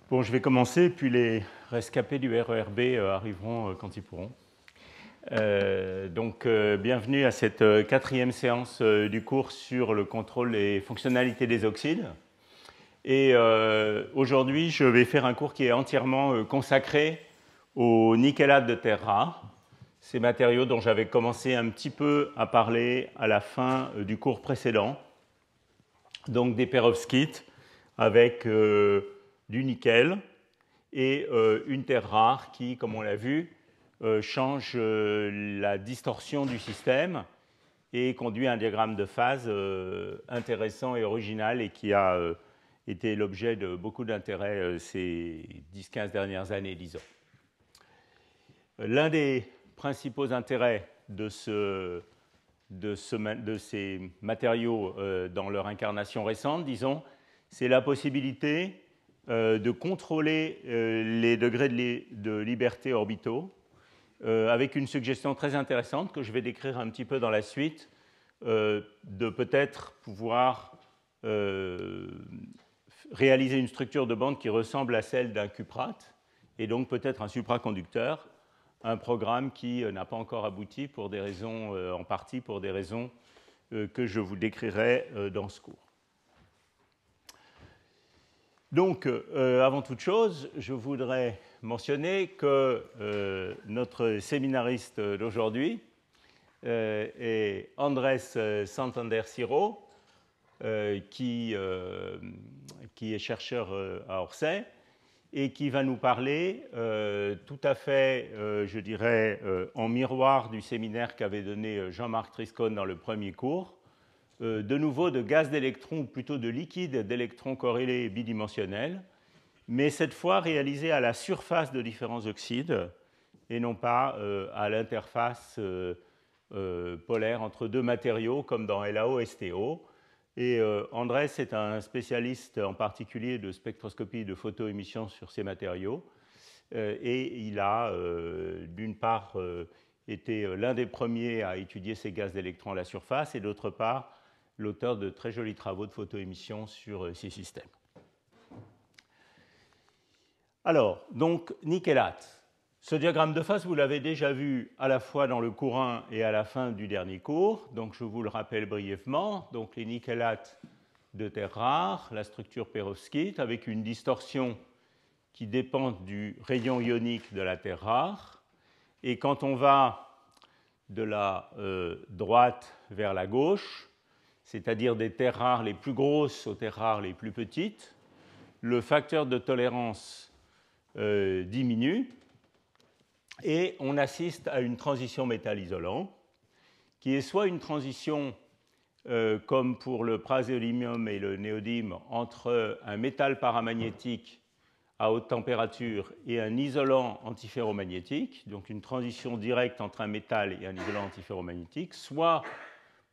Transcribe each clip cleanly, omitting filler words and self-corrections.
Bon, je vais commencer, puis les rescapés du RERB arriveront quand ils pourront. Bienvenue à cette quatrième séance du cours sur le contrôle et fonctionnalité des oxydes. Et aujourd'hui, je vais faire un cours qui est entièrement consacré aux nickelates de terres rares, ces matériaux dont j'avais commencé un petit peu à parler à la fin du cours précédent, donc des perovskites avec du nickel et une terre rare qui, comme on l'a vu, change la distorsion du système et conduit à un diagramme de phase intéressant et original et qui a été l'objet de beaucoup d'intérêt ces 10-15 dernières années, disons. L'un des principaux intérêts de ces matériaux dans leur incarnation récente, disons, c'est la possibilité de contrôler les degrés de liberté orbitaux avec une suggestion très intéressante que je vais décrire un petit peu dans la suite, de peut-être pouvoir réaliser une structure de bande qui ressemble à celle d'un cuprate et donc peut-être un supraconducteur, un programme qui n'a pas encore abouti pour des raisons, en partie pour des raisons que je vous décrirai dans ce cours. Donc, avant toute chose, je voudrais mentionner que notre séminariste d'aujourd'hui est Andrés Santander Ciro, qui est chercheur à Orsay et qui va nous parler tout à fait, je dirais, en miroir du séminaire qu'avait donné Jean-Marc Triscone dans le premier cours, de nouveau de gaz d'électrons, ou plutôt de liquide d'électrons corrélés bidimensionnels, mais cette fois réalisé à la surface de différents oxydes et non pas à l'interface polaire entre deux matériaux comme dans LAO-STO. Et Andrés est un spécialiste en particulier de spectroscopie de photoémission sur ces matériaux et il a d'une part été l'un des premiers à étudier ces gaz d'électrons à la surface et d'autre part l'auteur de très jolis travaux de photoémission sur ces systèmes. Alors, donc, nickelates. Ce diagramme de phase, vous l'avez déjà vu à la fois dans le cours 1 et à la fin du dernier cours. Donc, je vous le rappelle brièvement. Donc, les nickelates de terres rares, la structure perovskite avec une distorsion qui dépend du rayon ionique de la terre rare. Et quand on va de la droite vers la gauche, c'est-à-dire des terres rares les plus grosses aux terres rares les plus petites, le facteur de tolérance diminue et on assiste à une transition métal-isolant qui est soit une transition comme pour le praséodymium et le néodyme entre un métal paramagnétique à haute température et un isolant antiferromagnétique, donc une transition directe entre un métal et un isolant antiferromagnétique, soit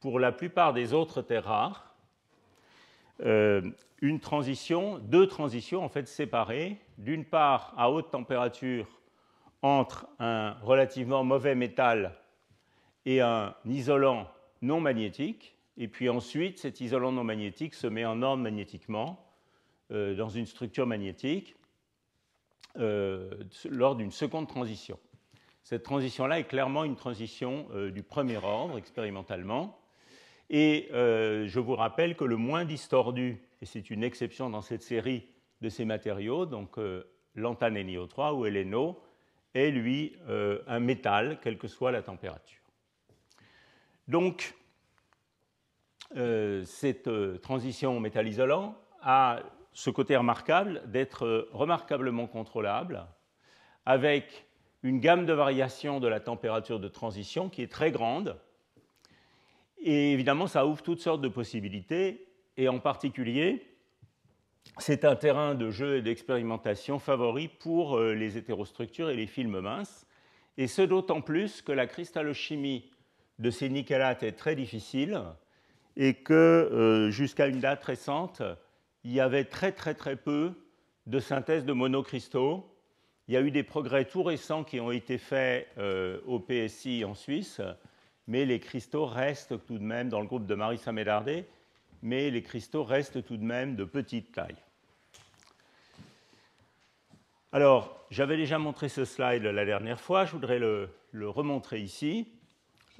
pour la plupart des autres terres rares, deux transitions en fait séparées, d'une part à haute température entre un relativement mauvais métal et un isolant non magnétique, et puis ensuite cet isolant non magnétique se met en ordre magnétiquement dans une structure magnétique lors d'une seconde transition. Cette transition-là est clairement une transition du premier ordre expérimentalement. Et je vous rappelle que le moins distordu, et c'est une exception dans cette série de ces matériaux, donc l'antane NiO3 ou LNO, est lui un métal, quelle que soit la température. Donc, cette transition métal-isolant a ce côté remarquable d'être remarquablement contrôlable, avec une gamme de variations de la température de transition qui est très grande. Et évidemment, ça ouvre toutes sortes de possibilités, et en particulier, c'est un terrain de jeu et d'expérimentation favori pour les hétérostructures et les films minces, et ce d'autant plus que la cristallochimie de ces nickelates est très difficile, et que jusqu'à une date récente, il y avait très peu de synthèse de monocristaux. Il y a eu des progrès tout récents qui ont été faits au PSI en Suisse, mais les cristaux restent tout de même, dans le groupe de Marissa Medardé, mais les cristaux restent tout de même de petite taille. Alors, j'avais déjà montré ce slide la dernière fois, je voudrais le remontrer ici.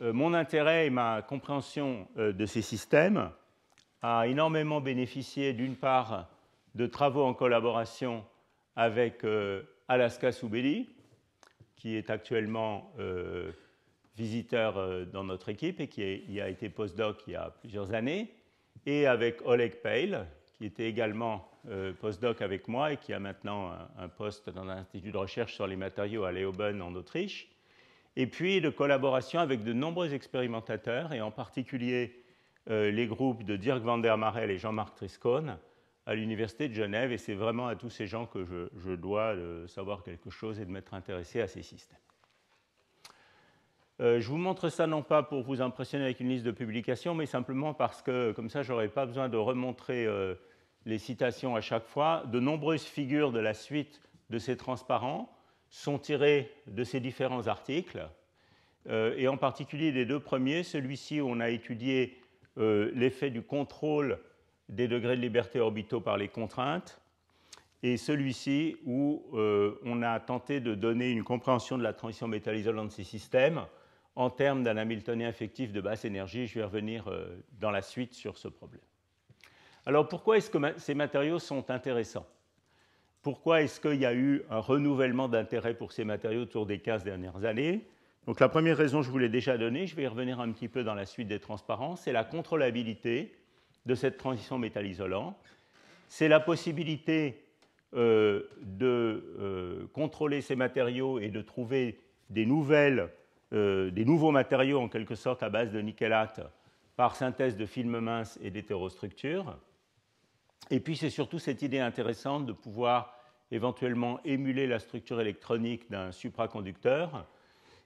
Mon intérêt et ma compréhension de ces systèmes a énormément bénéficié d'une part de travaux en collaboration avec Alaska Soubeli, qui est actuellement visiteur dans notre équipe et qui a été postdoc il y a plusieurs années, et avec Oleg Peil, qui était également postdoc avec moi et qui a maintenant un poste dans un institut de recherche sur les matériaux à Leoben en Autriche, et puis de collaboration avec de nombreux expérimentateurs, et en particulier les groupes de Dirk van der Marel et Jean-Marc Triscone à l'Université de Genève, et c'est vraiment à tous ces gens que je dois savoir quelque chose et de m'être intéressé à ces systèmes. Je vous montre ça non pas pour vous impressionner avec une liste de publications, mais simplement parce que, comme ça, je n'aurai pas besoin de remontrer les citations à chaque fois. De nombreuses figures de la suite de ces transparents sont tirées de ces différents articles, et en particulier les deux premiers, celui-ci où on a étudié l'effet du contrôle des degrés de liberté orbitaux par les contraintes, et celui-ci où on a tenté de donner une compréhension de la transition métal-isolante de ces systèmes en termes d'un Hamiltonien effectif de basse énergie. Je vais revenir dans la suite sur ce problème. Alors pourquoi est-ce que ces matériaux sont intéressants? Pourquoi est-ce qu'il y a eu un renouvellement d'intérêt pour ces matériaux autour des 15 dernières années? Donc la première raison, je vous l'ai déjà donnée, je vais y revenir un petit peu dans la suite des transparents, c'est la contrôlabilité de cette transition métal-isolant. C'est la possibilité de contrôler ces matériaux et de trouver des nouveaux matériaux en quelque sorte à base de nickelate par synthèse de films minces et d'hétérostructures. Et puis c'est surtout cette idée intéressante de pouvoir éventuellement émuler la structure électronique d'un supraconducteur,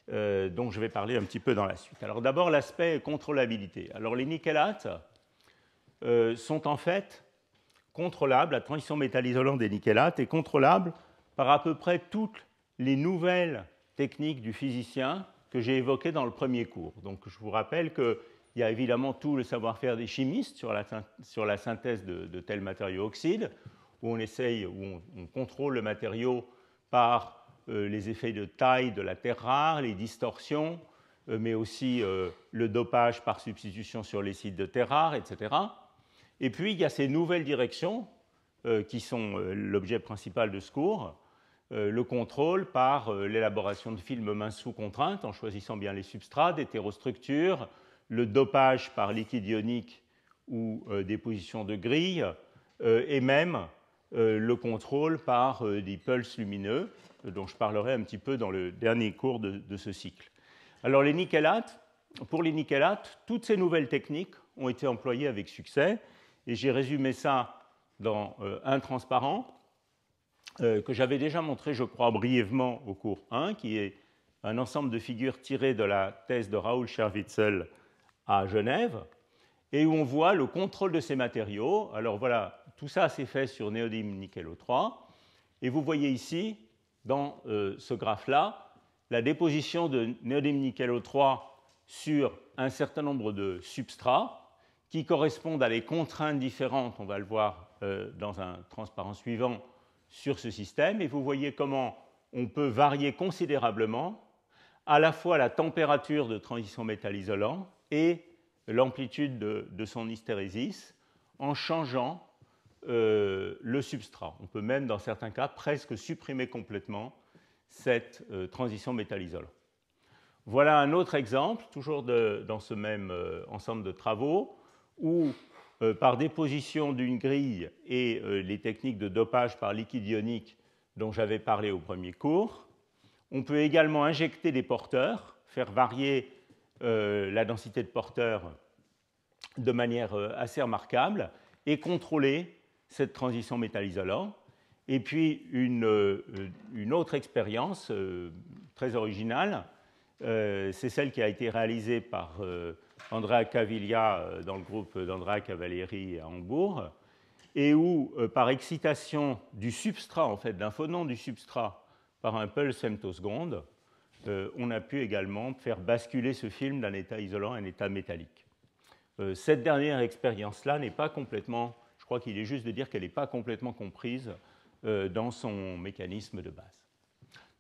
dont je vais parler un petit peu dans la suite. Alors d'abord l'aspect contrôlabilité. Alors les nickelates sont en fait contrôlables, la transition métal-isolante des nickelates est contrôlable par à peu près toutes les nouvelles techniques du physicien que j'ai évoquées dans le premier cours. Donc je vous rappelle qu'il y a évidemment tout le savoir-faire des chimistes sur la synthèse de tels matériaux oxydes, où on contrôle le matériau par les effets de taille de la terre rare, les distorsions, mais aussi le dopage par substitution sur les sites de terre rare, etc. Et puis, il y a ces nouvelles directions qui sont l'objet principal de ce cours, le contrôle par l'élaboration de films minces sous contrainte, en choisissant bien les substrats, d'hétérostructures, le dopage par liquide ionique ou déposition de grilles, et même le contrôle par des pulses lumineux, dont je parlerai un petit peu dans le dernier cours de ce cycle. Alors les nickelates, pour les nickelates, toutes ces nouvelles techniques ont été employées avec succès, et j'ai résumé ça dans un transparent que j'avais déjà montré, je crois, brièvement au cours 1, qui est un ensemble de figures tirées de la thèse de Raoul Scherwitzel à Genève, et où on voit le contrôle de ces matériaux. Alors voilà, tout ça s'est fait sur néodyme nickel O3, et vous voyez ici, dans ce graphe-là, la déposition de néodyme nickel O3 sur un certain nombre de substrats qui correspondent à des contraintes différentes, on va le voir dans un transparent suivant, sur ce système, et vous voyez comment on peut varier considérablement à la fois la température de transition métal-isolant et l'amplitude de son hystérésis en changeant le substrat. On peut même, dans certains cas, presque supprimer complètement cette transition métal-isolant. Voilà un autre exemple, toujours dans ce même ensemble de travaux, où par déposition d'une grille et les techniques de dopage par liquide ionique dont j'avais parlé au premier cours, on peut également injecter des porteurs, faire varier la densité de porteurs de manière assez remarquable et contrôler cette transition métal-isolant. Et puis une autre expérience très originale, c'est celle qui a été réalisée par Andrea Caviglia dans le groupe d'Andrea Cavalieri à Hambourg, et où, par excitation du substrat, en fait, d'un phonon du substrat par un pulse femtoseconde, on a pu également faire basculer ce film d'un état isolant à un état métallique. Cette dernière expérience-là n'est pas complètement, je crois qu'il est juste de dire qu'elle n'est pas complètement comprise dans son mécanisme de base.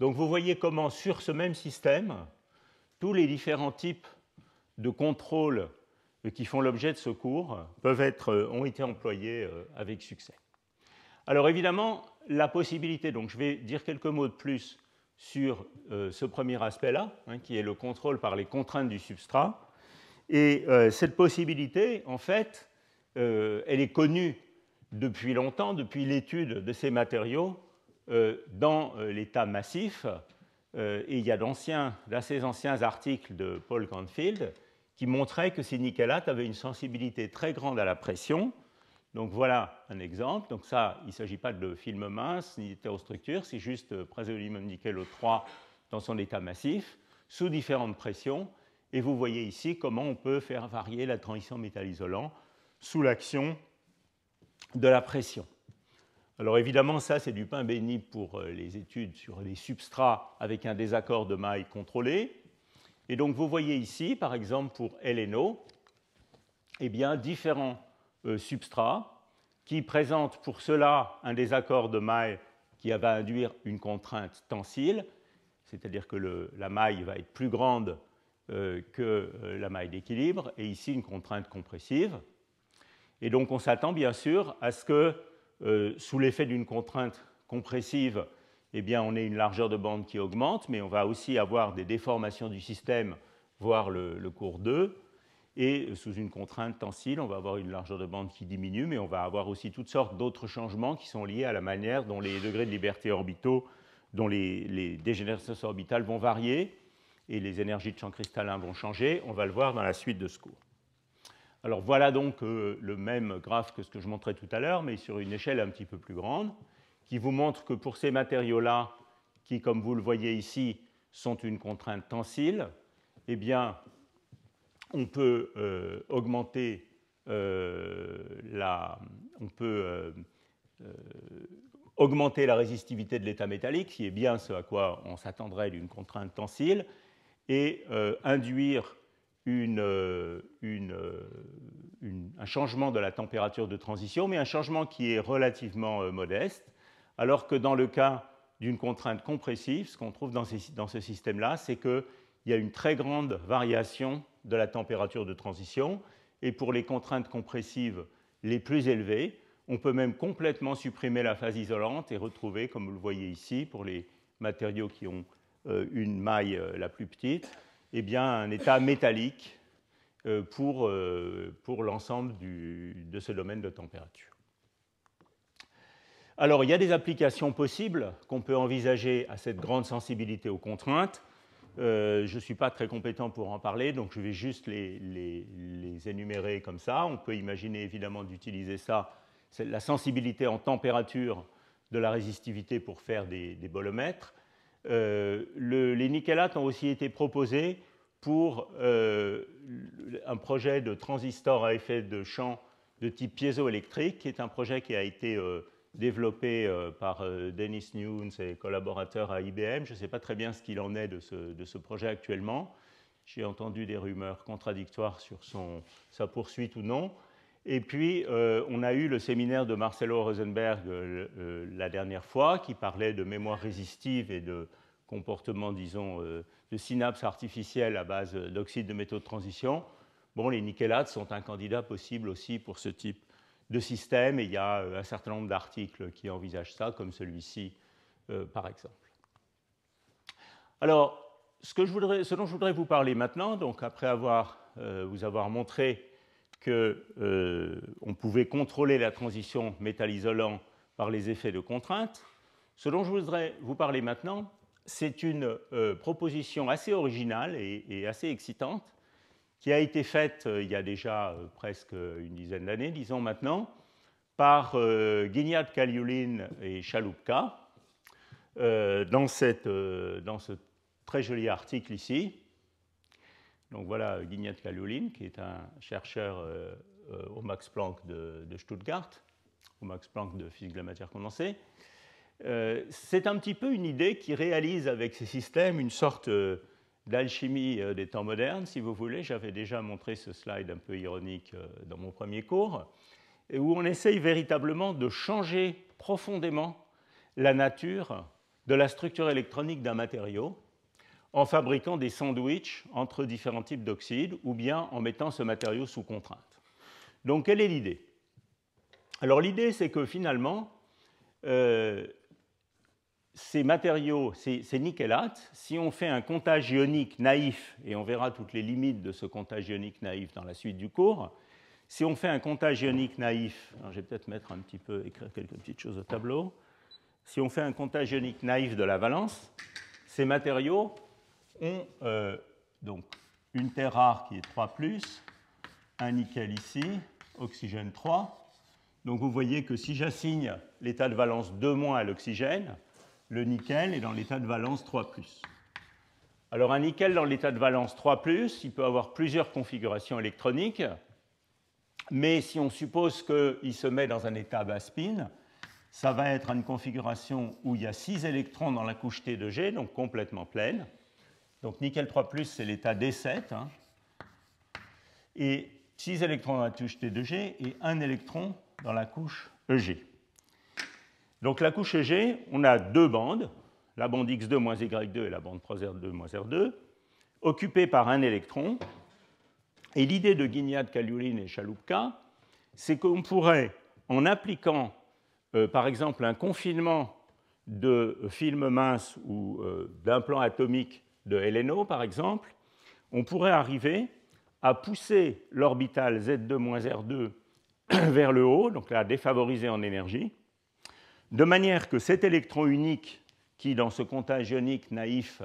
Donc vous voyez comment sur ce même système, tous les différents types de contrôles qui font l'objet de ce cours ont été employés avec succès. Alors évidemment, la possibilité, donc je vais dire quelques mots de plus sur ce premier aspect-là, qui est le contrôle par les contraintes du substrat. Et cette possibilité, en fait, elle est connue depuis longtemps, depuis l'étude de ces matériaux dans l'état massif. Et il y a d'assez anciens articles de Paul Canfield qui montraient que ces nickelates avaient une sensibilité très grande à la pression. Donc voilà un exemple. Donc ça, il ne s'agit pas de film mince ni d'hétérostructure, c'est juste praséodymium nickel O3 dans son état massif, sous différentes pressions. Et vous voyez ici comment on peut faire varier la transition métal-isolant sous l'action de la pression. Alors évidemment, ça c'est du pain béni pour les études sur les substrats avec un désaccord de maille contrôlé. Et donc vous voyez ici, par exemple pour LNO, eh bien, différents substrats qui présentent pour cela un désaccord de maille qui va induire une contrainte tensile, c'est-à-dire que la maille va être plus grande que la maille d'équilibre, et ici une contrainte compressive. Et donc on s'attend bien sûr à ce que, sous l'effet d'une contrainte compressive, eh bien, on ait une largeur de bande qui augmente, mais on va aussi avoir des déformations du système, voire le cours 2. Et sous une contrainte tensile, on va avoir une largeur de bande qui diminue, mais on va avoir aussi toutes sortes d'autres changements qui sont liés à la manière dont les degrés de liberté orbitaux, dont les dégénérescences orbitales vont varier et les énergies de champ cristallin vont changer. On va le voir dans la suite de ce cours. Alors voilà donc le même graphe que ce que je montrais tout à l'heure, mais sur une échelle un petit peu plus grande, qui vous montre que pour ces matériaux-là, qui, comme vous le voyez ici, sont une contrainte tensile, eh bien, on peut augmenter la résistivité de l'état métallique, qui est bien ce à quoi on s'attendrait d'une contrainte tensile, et induire un changement de la température de transition, mais un changement qui est relativement modeste, alors que dans le cas d'une contrainte compressive, ce qu'on trouve dans ce système-là, c'est qu'il y a une très grande variation de la température de transition, et pour les contraintes compressives les plus élevées, on peut même complètement supprimer la phase isolante et retrouver, comme vous le voyez ici, pour les matériaux qui ont une maille la plus petite, eh bien, un état métallique pour l'ensemble de ce domaine de température. Alors, il y a des applications possibles qu'on peut envisager à cette grande sensibilité aux contraintes. Je ne suis pas très compétent pour en parler, donc je vais juste les énumérer comme ça. On peut imaginer évidemment d'utiliser ça, la sensibilité en température de la résistivité pour faire des bolomètres. Les nickelates ont aussi été proposés pour un projet de transistor à effet de champ de type piézoélectrique, qui est un projet qui a été développé par Dennis Newns et collaborateurs à IBM. Je ne sais pas très bien ce qu'il en est de ce projet actuellement. J'ai entendu des rumeurs contradictoires sur sa poursuite ou non. Et puis, on a eu le séminaire de Marcelo Rosenberg la dernière fois, qui parlait de mémoire résistive et de comportement, disons, de synapses artificielles à base d'oxyde de métaux de transition. Bon, les nickelates sont un candidat possible aussi pour ce type de système, et il y a un certain nombre d'articles qui envisagent ça, comme celui-ci, par exemple. Alors, ce dont je voudrais vous parler maintenant, donc après vous avoir montré qu'on pouvait contrôler la transition métal-isolant par les effets de contrainte, ce dont je voudrais vous parler maintenant, c'est une proposition assez originale et assez excitante, qui a été faite il y a déjà presque une dizaine d'années, disons maintenant, par Guignad, Kaliulin et Chalupka, dans ce très joli article ici. Donc voilà Guignad Kaliulin, qui est un chercheur au Max Planck de Stuttgart, au Max Planck de physique de la matière condensée. C'est un petit peu une idée qui réalise avec ces systèmes une sorte d'alchimie des temps modernes, si vous voulez. J'avais déjà montré ce slide un peu ironique dans mon premier cours, et où on essaye véritablement de changer profondément la nature de la structure électronique d'un matériau en fabriquant des sandwichs entre différents types d'oxydes ou bien en mettant ce matériau sous contrainte. Donc, quelle est l'idée? Alors, l'idée, c'est que finalement, ces matériaux, ces nickelates, si on fait un comptage ionique naïf, et on verra toutes les limites de ce comptage ionique naïf dans la suite du cours, si on fait un comptage ionique naïf, alors je vais peut-être écrire quelques petites choses au tableau, si on fait un comptage ionique naïf de la valence, ces matériaux ont donc une terre rare qui est 3+, un nickel ici, oxygène 3. Donc vous voyez que si j'assigne l'état de valence 2- à l'oxygène, le nickel est dans l'état de valence 3+. Alors un nickel dans l'état de valence 3+, il peut avoir plusieurs configurations électroniques, mais si on suppose qu'il se met dans un état bas spin, ça va être une configuration où il y a 6 électrons dans la couche T de G, donc complètement pleine. Donc nickel 3+, c'est l'état D7, hein, et 6 électrons dans la couche T de G et 1 électron dans la couche EG. Donc la couche EG, on a deux bandes, la bande X2-Y2 et la bande 3R2-R2, occupées par un électron. Et l'idée de Guignard, Kaliulin et Chaloupka, c'est qu'on pourrait, en appliquant par exemple un confinement de film mince ou d'implants atomiques de LNO, par exemple, on pourrait arriver à pousser l'orbital Z2-R2 vers le haut, donc la défavoriser en énergie, de manière que cet électron unique qui, dans ce comptage ionique naïf,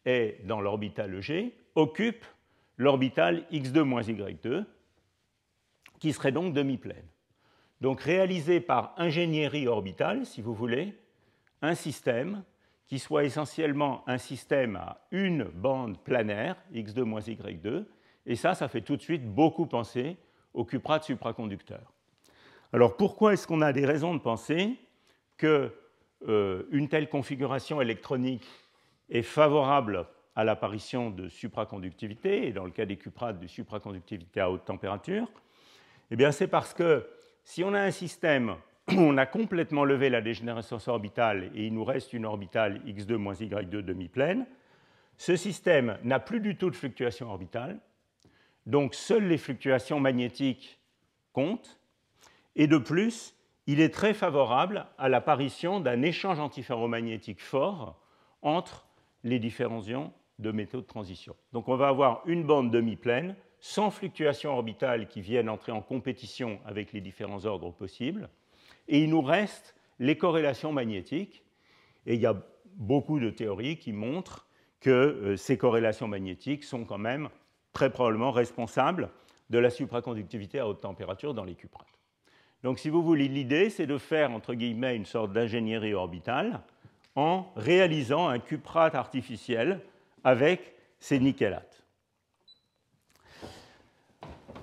est dans l'orbital EG, occupe l'orbital X2-Y2, qui serait donc demi-pleine. Donc réaliser par ingénierie orbitale, si vous voulez, un système qui soit essentiellement un système à une bande planaire, X2-Y2, et ça fait tout de suite beaucoup penser au cuprate supraconducteur. Alors pourquoi est-ce qu'on a des raisons de penser qu'une telle configuration électronique est favorable à l'apparition de supraconductivité, et dans le cas des cuprates, de supraconductivité à haute température? Eh bien, c'est parce que si on a un système où on a complètement levé la dégénérescence orbitale et il nous reste une orbitale X2-Y2 demi-pleine, ce système n'a plus du tout de fluctuation orbitale, donc seules les fluctuations magnétiques comptent, et de plus, il est très favorable à l'apparition d'un échange antiferromagnétique fort entre les différents ions de métaux de transition. Donc on va avoir une bande demi-pleine, sans fluctuations orbitales qui viennent entrer en compétition avec les différents ordres possibles, et il nous reste les corrélations magnétiques, et il y a beaucoup de théories qui montrent que ces corrélations magnétiques sont quand même très probablement responsables de la supraconductivité à haute température dans les cuprates. Donc, si vous voulez, l'idée, c'est de faire, entre guillemets, une sorte d'ingénierie orbitale en réalisant un cuprate artificiel avec ces nickelates.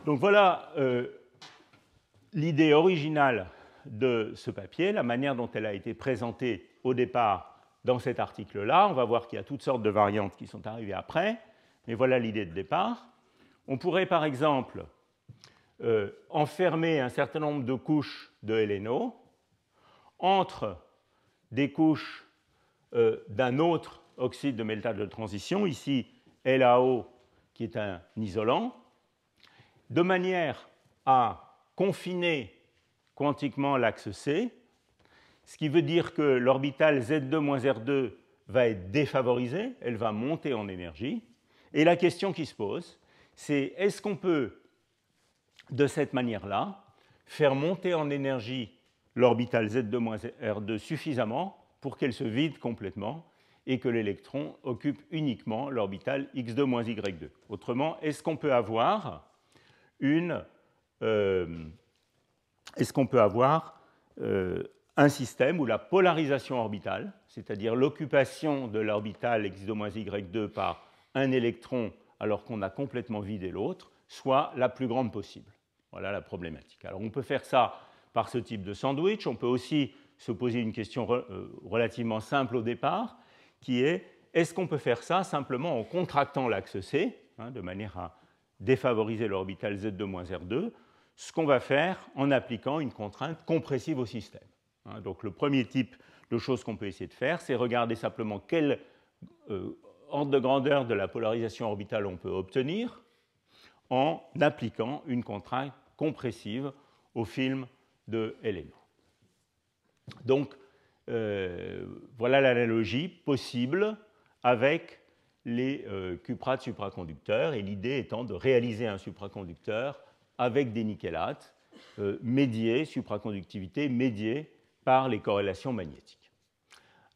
Donc, voilà l'idée originale de ce papier, la manière dont elle a été présentée au départ dans cet article-là. On va voir qu'il y a toutes sortes de variantes qui sont arrivées après, mais voilà l'idée de départ. On pourrait, par exemple, enfermer un certain nombre de couches de LNO entre des couches d'un autre oxyde de métal de transition, ici LaO, qui est un isolant, de manière à confiner quantiquement l'axe C, ce qui veut dire que l'orbitale Z2-R2 va être défavorisée, elle va monter en énergie, et la question qui se pose, c'est est-ce qu'on peut de cette manière-là, faire monter en énergie l'orbitale Z2-R2 suffisamment pour qu'elle se vide complètement et que l'électron occupe uniquement l'orbital X2-Y2. Autrement, est-ce qu'on peut avoir un système où la polarisation orbitale, c'est-à-dire l'occupation de l'orbital X2-Y2 par un électron alors qu'on a complètement vidé l'autre, soit la plus grande possible? Voilà la problématique. Alors on peut faire ça par ce type de sandwich. On peut aussi se poser une question relativement simple au départ, qui est est-ce qu'on peut faire ça simplement en contractant l'axe C, de manière à défavoriser l'orbital Z2-R2, ce qu'on va faire en appliquant une contrainte compressive au système. Donc le premier type de choses qu'on peut essayer de faire, c'est regarder simplement quel ordre de grandeur de la polarisation orbitale on peut obtenir en appliquant une contrainte compressive au film de LNO. Donc, voilà l'analogie possible avec les cuprates supraconducteurs, et l'idée étant de réaliser un supraconducteur avec des nickelates médiés, supraconductivité médiée par les corrélations magnétiques.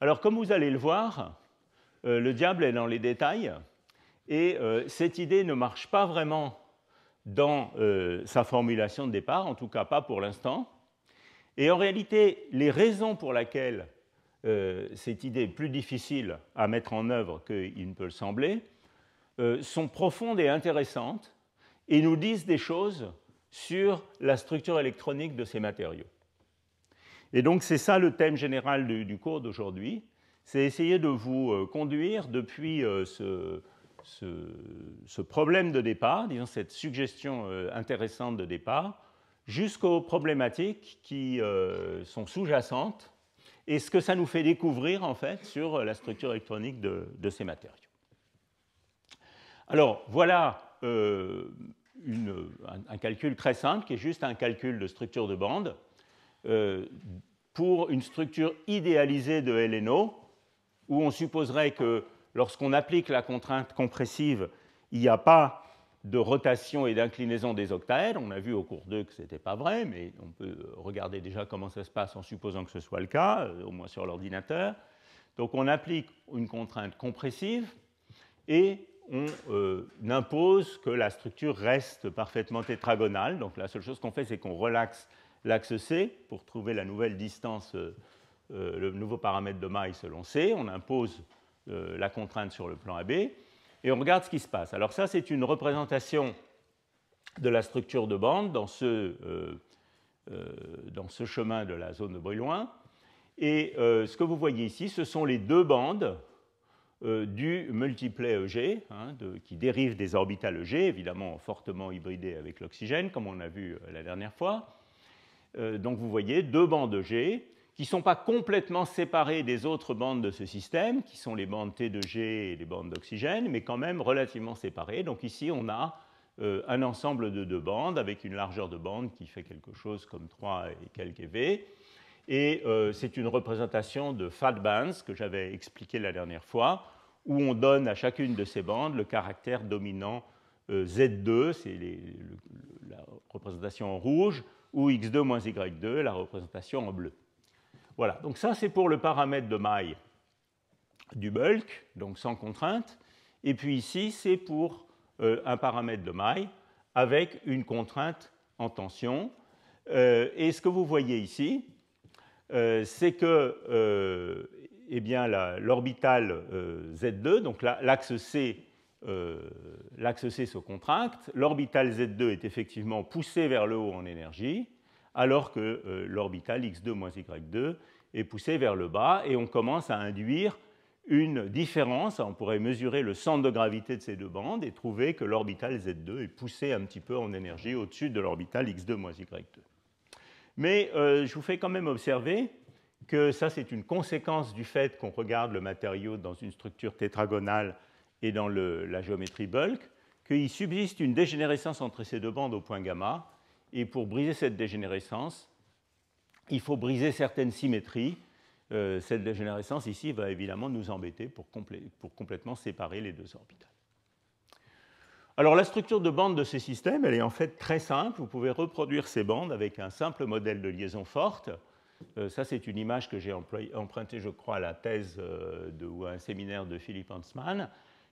Alors, comme vous allez le voir, le diable est dans les détails, et cette idée ne marche pas vraiment dans sa formulation de départ, en tout cas pas pour l'instant. Et en réalité, les raisons pour lesquelles cette idée est plus difficile à mettre en œuvre qu'il ne peut le sembler sont profondes et intéressantes et nous disent des choses sur la structure électronique de ces matériaux. Et donc c'est ça le thème général du cours d'aujourd'hui, c'est essayer de vous conduire depuis ce problème de départ, disons cette suggestion intéressante de départ, jusqu'aux problématiques qui sont sous-jacentes et ce que ça nous fait découvrir en fait sur la structure électronique de ces matériaux. Alors voilà un calcul très simple qui est juste un calcul de structure de bande pour une structure idéalisée de LNO où on supposerait que lorsqu'on applique la contrainte compressive, il n'y a pas de rotation et d'inclinaison des octaèdres. On a vu au cours 2 que ce n'était pas vrai, mais on peut regarder déjà comment ça se passe en supposant que ce soit le cas, au moins sur l'ordinateur. Donc on applique une contrainte compressive et on impose que la structure reste parfaitement tétragonale. Donc la seule chose qu'on fait, c'est qu'on relaxe l'axe C pour trouver la nouvelle distance, le nouveau paramètre de maille selon C. On impose la contrainte sur le plan AB. Et on regarde ce qui se passe. Alors ça, c'est une représentation de la structure de bande dans ce chemin de la zone de Brillouin. Et ce que vous voyez ici, ce sont les deux bandes du multiplet EG, qui dérivent des orbitales EG, évidemment fortement hybridées avec l'oxygène, comme on a vu la dernière fois. Donc vous voyez deux bandes EG qui ne sont pas complètement séparées des autres bandes de ce système, qui sont les bandes T de G et les bandes d'oxygène, mais quand même relativement séparées. Donc ici, on a un ensemble de deux bandes avec une largeur de bande qui fait quelque chose comme 3 et quelques EV. Et c'est une représentation de fat bands que j'avais expliqué la dernière fois, où on donne à chacune de ces bandes le caractère dominant Z2, c'est la représentation en rouge, ou X2 moins Y2, la représentation en bleu. Voilà, donc ça c'est pour le paramètre de maille du bulk, donc sans contrainte. Et puis ici, c'est pour un paramètre de maille avec une contrainte en tension. Et ce que vous voyez ici, c'est que eh bien, l'orbital Z2, donc l'axe C se contracte, l'orbital Z2 est effectivement poussé vers le haut en énergie, alors que l'orbital X2 moins Y2 est poussé vers le bas, et on commence à induire une différence. On pourrait mesurer le centre de gravité de ces deux bandes et trouver que l'orbital Z2 est poussé un petit peu en énergie au-dessus de l'orbital X2 moins Y2. Mais je vous fais quand même observer que ça, c'est une conséquence du fait qu'on regarde le matériau dans une structure tétragonale et dans la géométrie bulk, qu'il subsiste une dégénérescence entre ces deux bandes au point gamma, et pour briser cette dégénérescence, il faut briser certaines symétries. Cette dégénérescence ici va évidemment nous embêter pour complètement séparer les deux orbitales. Alors la structure de bande de ces systèmes, elle est en fait très simple. Vous pouvez reproduire ces bandes avec un simple modèle de liaison forte. Ça, c'est une image que j'ai empruntée, je crois, à la thèse ou à un séminaire de Philippe Huntsman.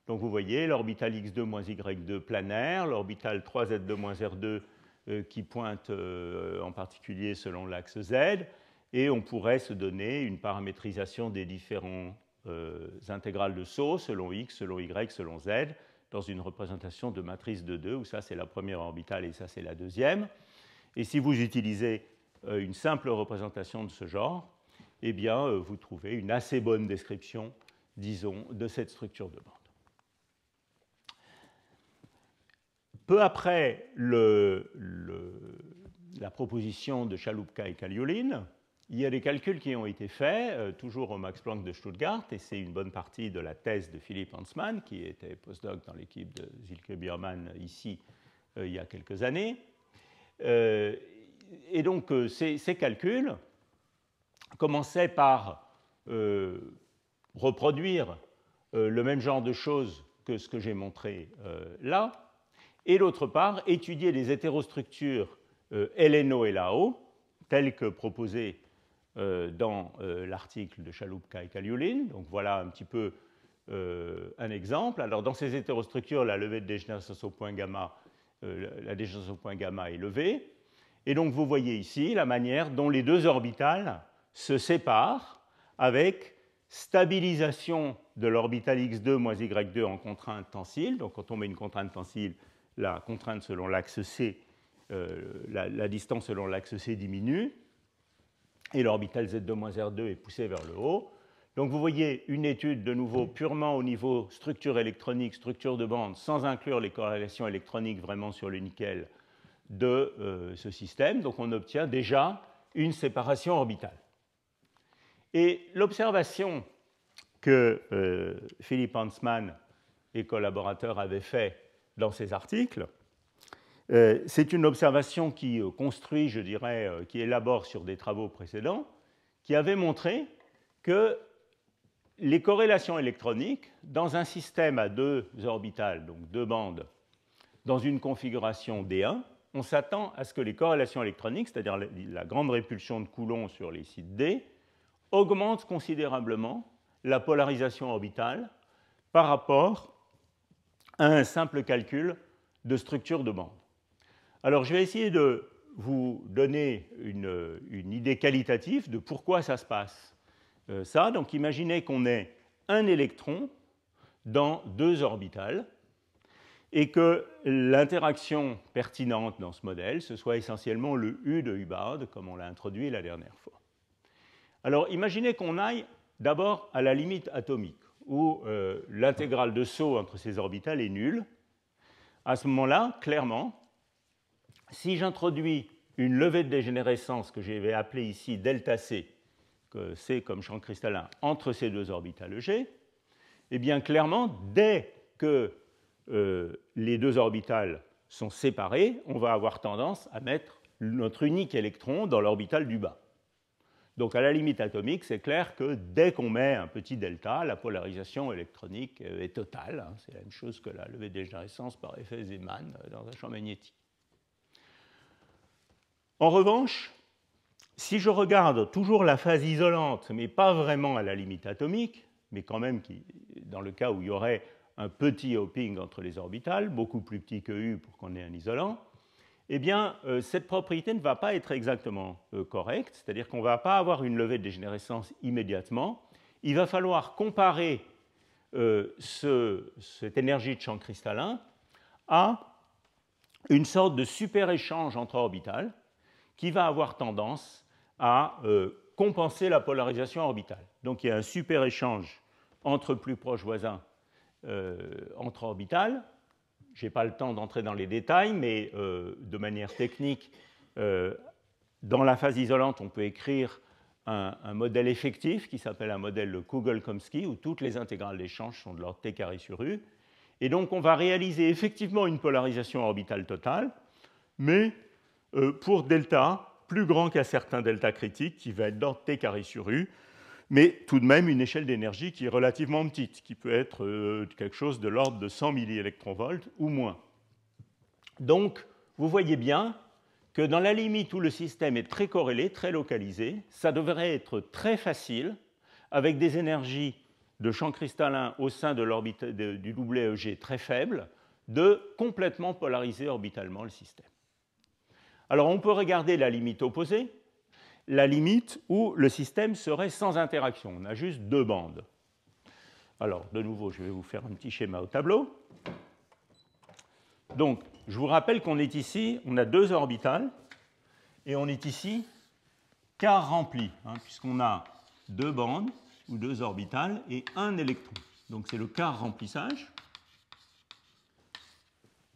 Donc vous voyez l'orbital X2 moins Y2 planaire, l'orbital 3Z2 moins R2 qui pointe en particulier selon l'axe Z, et on pourrait se donner une paramétrisation des différents intégrales de saut selon X, selon Y, selon Z, dans une représentation de matrice de 2, où ça c'est la première orbitale et ça c'est la deuxième. Et si vous utilisez une simple représentation de ce genre, eh bien vous trouvez une assez bonne description, disons, de cette structure de bande. Peu après la proposition de Chaloupka et Kaliulin, il y a des calculs qui ont été faits, toujours au Max Planck de Stuttgart, et c'est une bonne partie de la thèse de Philipp Hansmann, qui était postdoc dans l'équipe de Silke Biermann ici il y a quelques années. Et donc, ces calculs commençaient par reproduire le même genre de choses que ce que j'ai montré là, et d'autre part, étudier les hétérostructures LNO et LAO, telles que proposées dans l'article de Chalupka et Kaliulin. Donc voilà un petit peu un exemple. Alors dans ces hétérostructures, la levée de dégénérescence au point gamma, la dégénérescence au point gamma est levée. Et donc vous voyez ici la manière dont les deux orbitales se séparent avec stabilisation de l'orbital x2 moins y2 en contrainte tensile. Donc quand on met une contrainte tensile, la contrainte selon l'axe C, la distance selon l'axe C diminue, et l'orbital Z2-R2 est poussé vers le haut. Donc vous voyez une étude de nouveau purement au niveau structure électronique, structure de bande, sans inclure les corrélations électroniques vraiment sur le nickel de ce système. Donc on obtient déjà une séparation orbitale. Et l'observation que Philipp Hansmann et collaborateurs avaient fait dans ces articles, c'est une observation qui construit, je dirais, qui élabore sur des travaux précédents, qui avait montré que les corrélations électroniques dans un système à deux orbitales, donc deux bandes, dans une configuration D1, on s'attend à ce que les corrélations électroniques, c'est-à-dire la grande répulsion de Coulomb sur les sites D, augmentent considérablement la polarisation orbitale par rapport à un simple calcul de structure de bande. Alors, je vais essayer de vous donner une idée qualitative de pourquoi ça se passe. Donc, imaginez qu'on ait un électron dans deux orbitales et que l'interaction pertinente dans ce modèle, ce soit essentiellement le U de Hubbard, comme on l'a introduit la dernière fois. Alors, imaginez qu'on aille d'abord à la limite atomique, où l'intégrale de saut entre ces orbitales est nulle. À ce moment-là, clairement, si j'introduis une levée de dégénérescence que je vais appeler ici delta C, que C comme champ cristallin, entre ces deux orbitales G, eh bien clairement, dès que les deux orbitales sont séparées, on va avoir tendance à mettre notre unique électron dans l'orbitale du bas. Donc à la limite atomique, c'est clair que dès qu'on met un petit delta, la polarisation électronique est totale. C'est la même chose que la levée de dégénérescence par effet Zeeman dans un champ magnétique. En revanche, si je regarde toujours la phase isolante, mais pas vraiment à la limite atomique, mais quand même dans le cas où il y aurait un petit hopping entre les orbitales, beaucoup plus petit que U pour qu'on ait un isolant, eh bien, cette propriété ne va pas être exactement correcte, c'est-à-dire qu'on ne va pas avoir une levée de dégénérescence immédiatement. Il va falloir comparer cette énergie de champ cristallin à une sorte de super-échange entre orbitales qui va avoir tendance à compenser la polarisation orbitale. Donc il y a un super-échange entre plus proches voisins entre orbitales. Je n'ai pas le temps d'entrer dans les détails, mais de manière technique, dans la phase isolante, on peut écrire un modèle effectif qui s'appelle un modèle Kugel-Komsky, où toutes les intégrales d'échange sont de l'ordre T carré sur U. Et donc, on va réaliser effectivement une polarisation orbitale totale, mais pour delta plus grand qu'à certains delta critiques, qui va être d'ordre T carré sur U, mais tout de même une échelle d'énergie qui est relativement petite, qui peut être quelque chose de l'ordre de 100 milliélectronvolts ou moins. Donc, vous voyez bien que dans la limite où le système est très corrélé, très localisé, ça devrait être très facile, avec des énergies de champ cristallin au sein de l'orbite du doublet EG très faible, de complètement polariser orbitalement le système. Alors, on peut regarder la limite opposée, la limite où le système serait sans interaction. On a juste deux bandes. Alors, de nouveau, je vais vous faire un petit schéma au tableau. Donc, je vous rappelle qu'on est ici, on a deux orbitales, et on est ici quart rempli, puisqu'on a deux bandes, ou deux orbitales, et un électron. Donc, c'est le quart remplissage.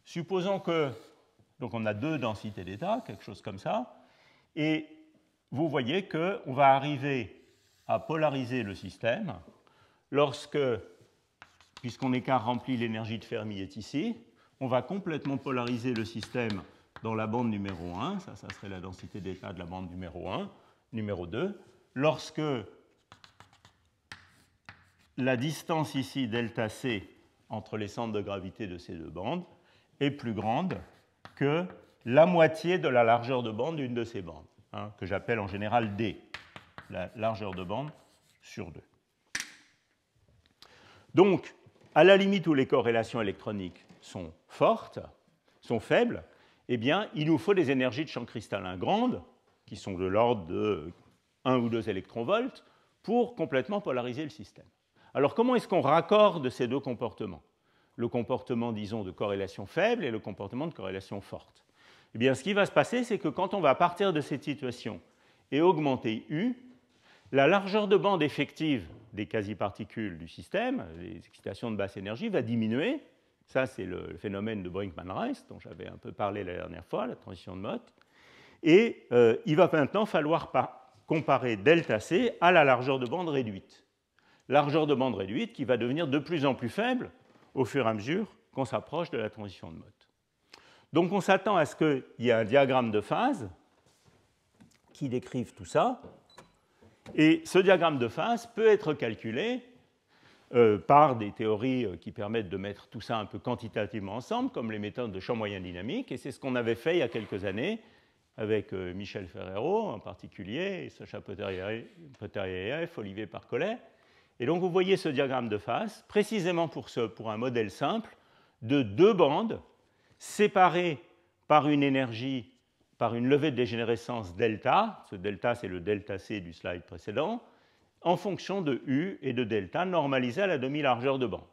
Supposons que, donc on a deux densités d'état, quelque chose comme ça, et vous voyez qu'on va arriver à polariser le système lorsque, puisqu'on écart rempli, l'énergie de Fermi est ici, on va complètement polariser le système dans la bande numéro 1, ça serait la densité d'état de la bande numéro 1, numéro 2, lorsque la distance ici, delta C, entre les centres de gravité de ces deux bandes, est plus grande que la moitié de la largeur de bande d'une de ces bandes, hein, que j'appelle en général D, la largeur de bande sur 2. Donc, à la limite où les corrélations électroniques sont fortes, sont faibles, eh bien, il nous faut des énergies de champ cristallin grandes, qui sont de l'ordre de 1 ou 2 électronvolts, pour complètement polariser le système. Alors, comment est-ce qu'on raccorde ces deux comportements? Le comportement, disons, de corrélation faible et le comportement de corrélation forte. Eh bien, ce qui va se passer, c'est que quand on va partir de cette situation et augmenter U, la largeur de bande effective des quasi-particules du système, les excitations de basse énergie, va diminuer. Ça, c'est le phénomène de Brinkman-Rice, dont j'avais un peu parlé la dernière fois, la transition de Mott. Et il va maintenant falloir comparer delta C à la largeur de bande réduite. Largeur de bande réduite qui va devenir de plus en plus faible au fur et à mesure qu'on s'approche de la transition de Mott. Donc on s'attend à ce qu'il y ait un diagramme de phase qui décrive tout ça. Et ce diagramme de phase peut être calculé par des théories qui permettent de mettre tout ça un peu quantitativement ensemble, comme les méthodes de champ moyen dynamique. Et c'est ce qu'on avait fait il y a quelques années avec Michel Ferrero en particulier, et Sacha Poteriaev, Olivier Parcollet. Et donc vous voyez ce diagramme de phase, précisément pour un modèle simple, de deux bandes séparées par une énergie, par une levée de dégénérescence delta, ce delta c'est le delta C du slide précédent, en fonction de U et de delta normalisé à la demi-largeur de bande.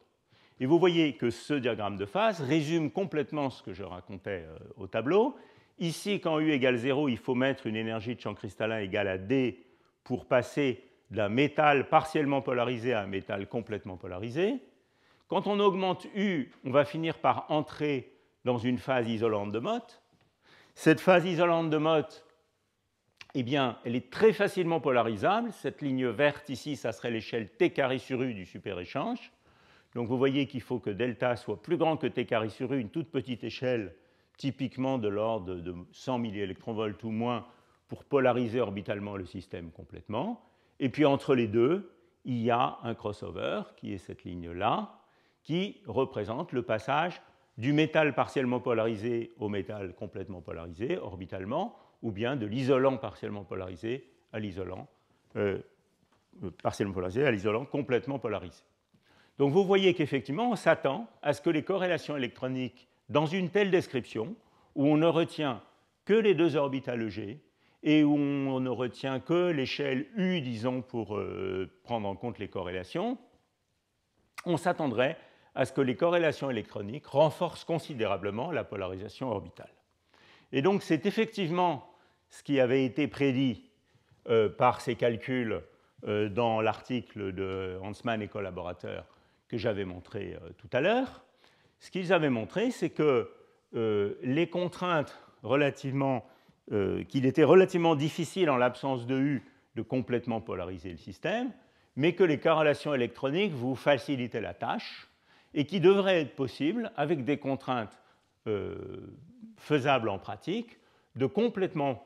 Et vous voyez que ce diagramme de phase résume complètement ce que je racontais au tableau. Ici, quand U égale 0, il faut mettre une énergie de champ cristallin égale à D pour passer d'un métal partiellement polarisé à un métal complètement polarisé. Quand on augmente U, on va finir par entrer dans une phase isolante de Mott. Cette phase isolante de Mott, eh bien, elle est très facilement polarisable. Cette ligne verte ici, ça serait l'échelle T carré sur U du super-échange. Donc vous voyez qu'il faut que delta soit plus grand que T carré sur U, une toute petite échelle, typiquement de l'ordre de 100 milliélectronvolts ou moins, pour polariser orbitalement le système complètement. Et puis entre les deux, il y a un crossover, qui est cette ligne-là, qui représente le passage du métal partiellement polarisé au métal complètement polarisé, orbitalement, ou bien de l'isolant partiellement polarisé à l'isolant complètement polarisé. Donc vous voyez qu'effectivement, on s'attend à ce que les corrélations électroniques, dans une telle description, où on ne retient que les deux orbitales G, et où on ne retient que l'échelle U, disons, pour prendre en compte les corrélations, on s'attendrait à ce que les corrélations électroniques renforcent considérablement la polarisation orbitale. Et donc c'est effectivement ce qui avait été prédit par ces calculs dans l'article de Hansmann et collaborateurs que j'avais montré tout à l'heure. Ce qu'ils avaient montré, c'est que les contraintes qu'il était relativement difficile en l'absence de U de complètement polariser le système, mais que les corrélations électroniques vous facilitaient la tâche et qui devrait être possible, avec des contraintes faisables en pratique, de complètement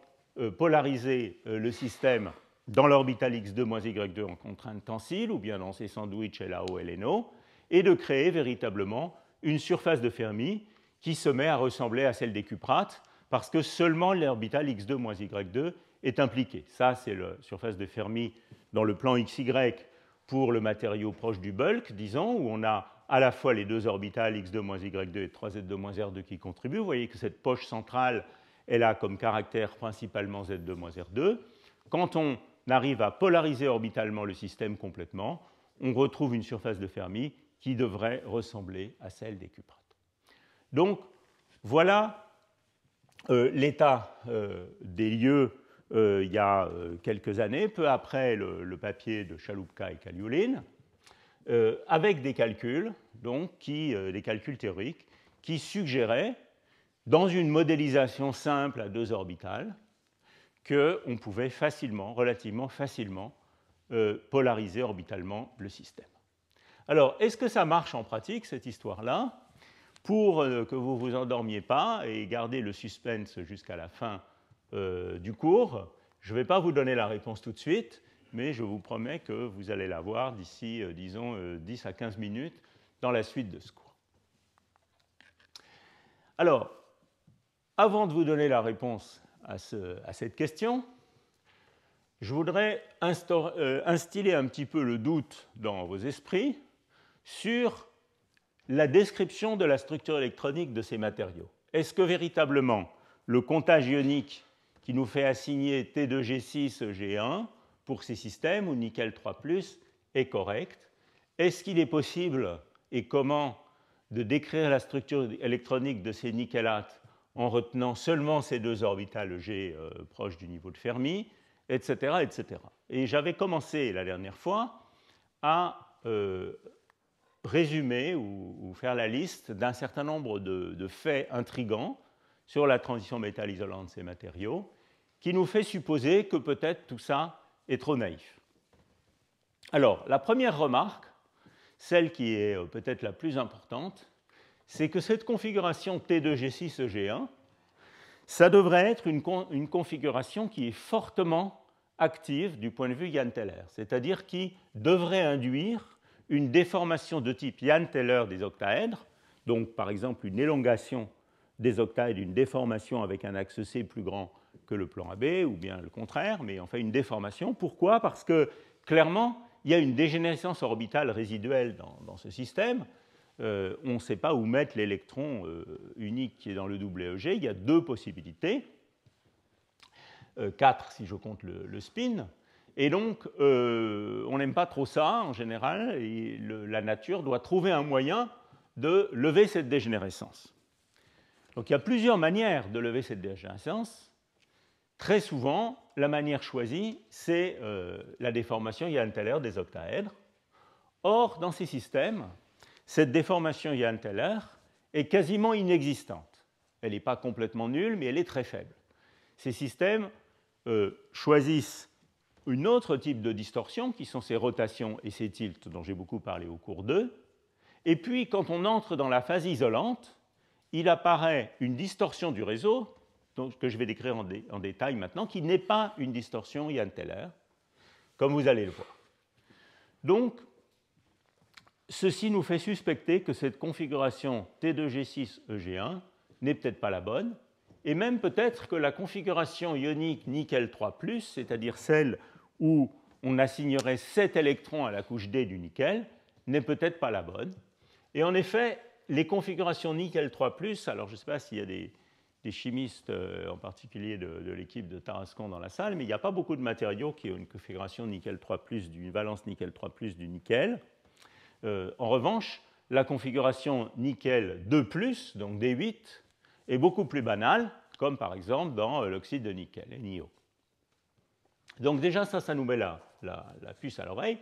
polariser le système dans l'orbital x2-y2 en contrainte tensile, ou bien dans ces sandwichs LAO et LNO, et de créer véritablement une surface de Fermi qui se met à ressembler à celle des cuprates, parce que seulement l'orbital x2-y2 est impliqué. Ça, c'est la surface de Fermi dans le plan XY pour le matériau proche du bulk, disons, où on a à la fois les deux orbitales x2-y2 et 3z2-r2 qui contribuent. Vous voyez que cette poche centrale, elle a comme caractère principalement z2-r2. Quand on arrive à polariser orbitalement le système complètement, on retrouve une surface de Fermi qui devrait ressembler à celle des cuprates. Donc, voilà l'état des lieux il y a quelques années, peu après le papier de Chaloupka et Kaliulin, avec des calculs, donc, des calculs théoriques, qui suggéraient, dans une modélisation simple à deux orbitales, qu'on pouvait facilement, relativement facilement, polariser orbitalement le système. Alors, est-ce que ça marche en pratique, cette histoire-là? Pour que vous ne vous endormiez pas et garder le suspense jusqu'à la fin du cours, je ne vais pas vous donner la réponse tout de suite, mais je vous promets que vous allez la voir d'ici, disons, 10 à 15 minutes dans la suite de ce cours. Alors, avant de vous donner la réponse à cette question, je voudrais instiller un petit peu le doute dans vos esprits sur la description de la structure électronique de ces matériaux. Est-ce que véritablement le comptage ionique qui nous fait assigner T2G6G1 pour ces systèmes ou nickel 3+, est correct? Est-ce qu'il est possible, et comment, de décrire la structure électronique de ces nickelates en retenant seulement ces deux orbitales G proches du niveau de Fermi, etc., etc. Et j'avais commencé la dernière fois à résumer ou faire la liste d'un certain nombre de faits intrigants sur la transition métal-isolant de ces matériaux, qui nous fait supposer que peut-être tout ça est trop naïf. Alors, la première remarque, celle qui est peut-être la plus importante, c'est que cette configuration T2G6G1, ça devrait être une configuration qui est fortement active du point de vue Jahn-Teller, c'est-à-dire qui devrait induire une déformation de type Jahn-Teller des octaèdres, donc par exemple une élongation des octaèdres, une déformation avec un axe C plus grand que le plan AB, ou bien le contraire, mais enfin une déformation. Pourquoi? Parce que clairement, il y a une dégénérescence orbitale résiduelle dans ce système. On ne sait pas où mettre l'électron unique qui est dans le WEG. Il y a deux possibilités, 4 si je compte le spin. Et donc, on n'aime pas trop ça en général, et la nature doit trouver un moyen de lever cette dégénérescence. Donc, il y a plusieurs manières de lever cette dégénérescence. Très souvent, la manière choisie, c'est la déformation Jahn-Teller des octaèdres. Or, dans ces systèmes, cette déformation Jahn-Teller est quasiment inexistante. Elle n'est pas complètement nulle, mais elle est très faible. Ces systèmes choisissent un autre type de distorsion, qui sont ces rotations et ces tilts dont j'ai beaucoup parlé au cours 2. Et puis, quand on entre dans la phase isolante, il apparaît une distorsion du réseau, que je vais décrire en détail maintenant, qui n'est pas une distorsion Jahn-Teller, comme vous allez le voir. Donc, ceci nous fait suspecter que cette configuration T2G6EG1 n'est peut-être pas la bonne, et même peut-être que la configuration ionique nickel 3+, c'est-à-dire celle où on assignerait 7 électrons à la couche D du nickel, n'est peut-être pas la bonne. Et en effet, les configurations nickel 3+, alors je ne sais pas s'il y a des chimistes, en particulier de l'équipe de Tarascon dans la salle, mais il n'y a pas beaucoup de matériaux qui ont une configuration nickel 3+, d'une valence nickel 3+, du nickel. En revanche, la configuration nickel 2+, donc D8, est beaucoup plus banale, comme par exemple dans l'oxyde de nickel, NiO. Donc déjà, ça nous met la puce à l'oreille.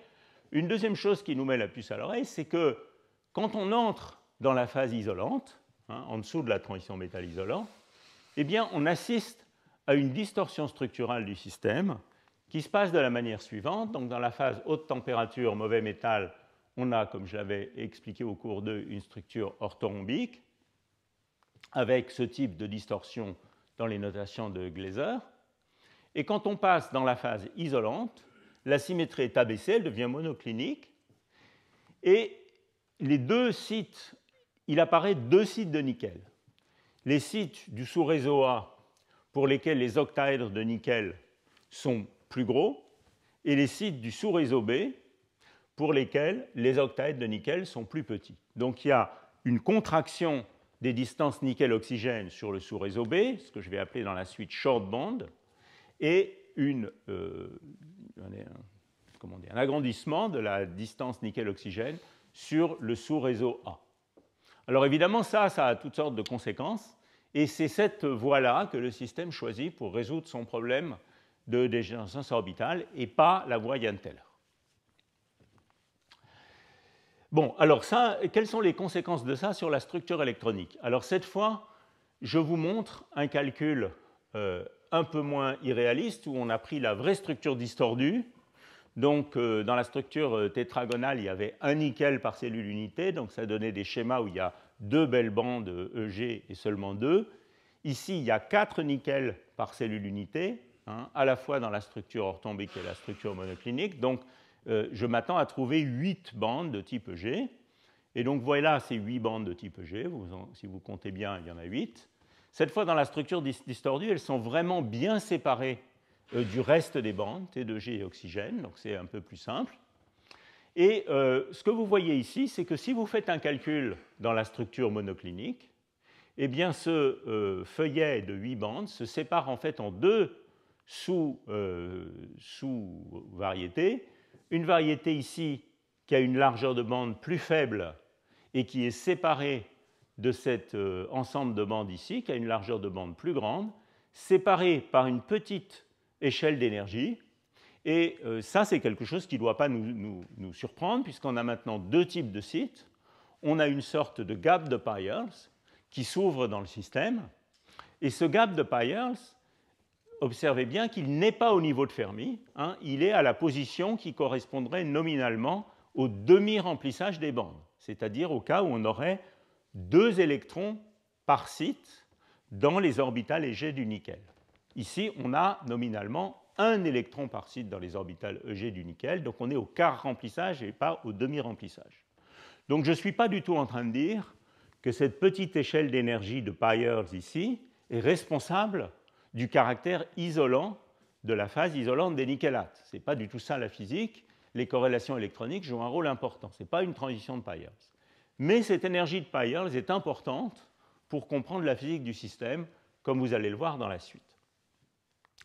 Une deuxième chose qui nous met la puce à l'oreille, c'est que quand on entre dans la phase isolante, en dessous de la transition métal-isolant, eh bien, on assiste à une distorsion structurale du système qui se passe de la manière suivante. Donc, dans la phase haute température, mauvais métal, on a, comme je l'avais expliqué au cours 2, une structure orthorhombique avec ce type de distorsion dans les notations de Glaser. Et quand on passe dans la phase isolante, la symétrie est abaissée, elle devient monoclinique, et les deux sites, il apparaît deux sites de nickel. Les sites du sous-réseau A, pour lesquels les octaèdres de nickel sont plus gros, et les sites du sous-réseau B, pour lesquels les octaèdres de nickel sont plus petits. Donc il y a une contraction des distances nickel-oxygène sur le sous-réseau B, ce que je vais appeler dans la suite short band, et un agrandissement de la distance nickel-oxygène sur le sous-réseau A. Alors évidemment, ça a toutes sortes de conséquences, et c'est cette voie-là que le système choisit pour résoudre son problème de dégénérescence orbitale, et pas la voie Jahn-Teller. Bon, alors ça, quelles sont les conséquences de ça sur la structure électronique? Alors cette fois, je vous montre un calcul un peu moins irréaliste, où on a pris la vraie structure distordue. Donc, dans la structure tétragonale, il y avait un nickel par cellule unité, donc ça donnait des schémas où il y a 2 belles bandes EG et seulement 2. Ici, il y a 4 nickels par cellule unité, hein, à la fois dans la structure orthombique et la structure monoclinique. Donc, je m'attends à trouver 8 bandes de type EG. Et donc, voilà ces 8 bandes de type EG. Si vous comptez bien, il y en a 8. Cette fois, dans la structure distordue, elles sont vraiment bien séparées du reste des bandes, T2G et oxygène, donc c'est un peu plus simple. Et ce que vous voyez ici, c'est que si vous faites un calcul dans la structure monoclinique, eh bien ce feuillet de 8 bandes se sépare en fait en 2 sous-variétés. Une variété ici qui a une largeur de bande plus faible et qui est séparée de cet ensemble de bandes ici, qui a une largeur de bande plus grande, séparée par une petite échelle d'énergie. Et ça, c'est quelque chose qui ne doit pas nous surprendre, puisqu'on a maintenant 2 types de sites. On a une sorte de gap de Peierls qui s'ouvre dans le système. Et ce gap de Peierls, observez bien qu'il n'est pas au niveau de Fermi, hein, il est à la position qui correspondrait nominalement au demi-remplissage des bandes, c'est-à-dire au cas où on aurait 2 électrons par site dans les orbitales EG du nickel. Ici, on a nominalement 1 électron par site dans les orbitales EG du nickel, donc on est au quart remplissage et pas au demi-remplissage. Donc je ne suis pas du tout en train de dire que cette petite échelle d'énergie de Peierls ici est responsable du caractère isolant de la phase isolante des nickelates. Ce n'est pas du tout ça la physique. Les corrélations électroniques jouent un rôle important. Ce n'est pas une transition de Peierls. Mais cette énergie de Peierls est importante pour comprendre la physique du système, comme vous allez le voir dans la suite.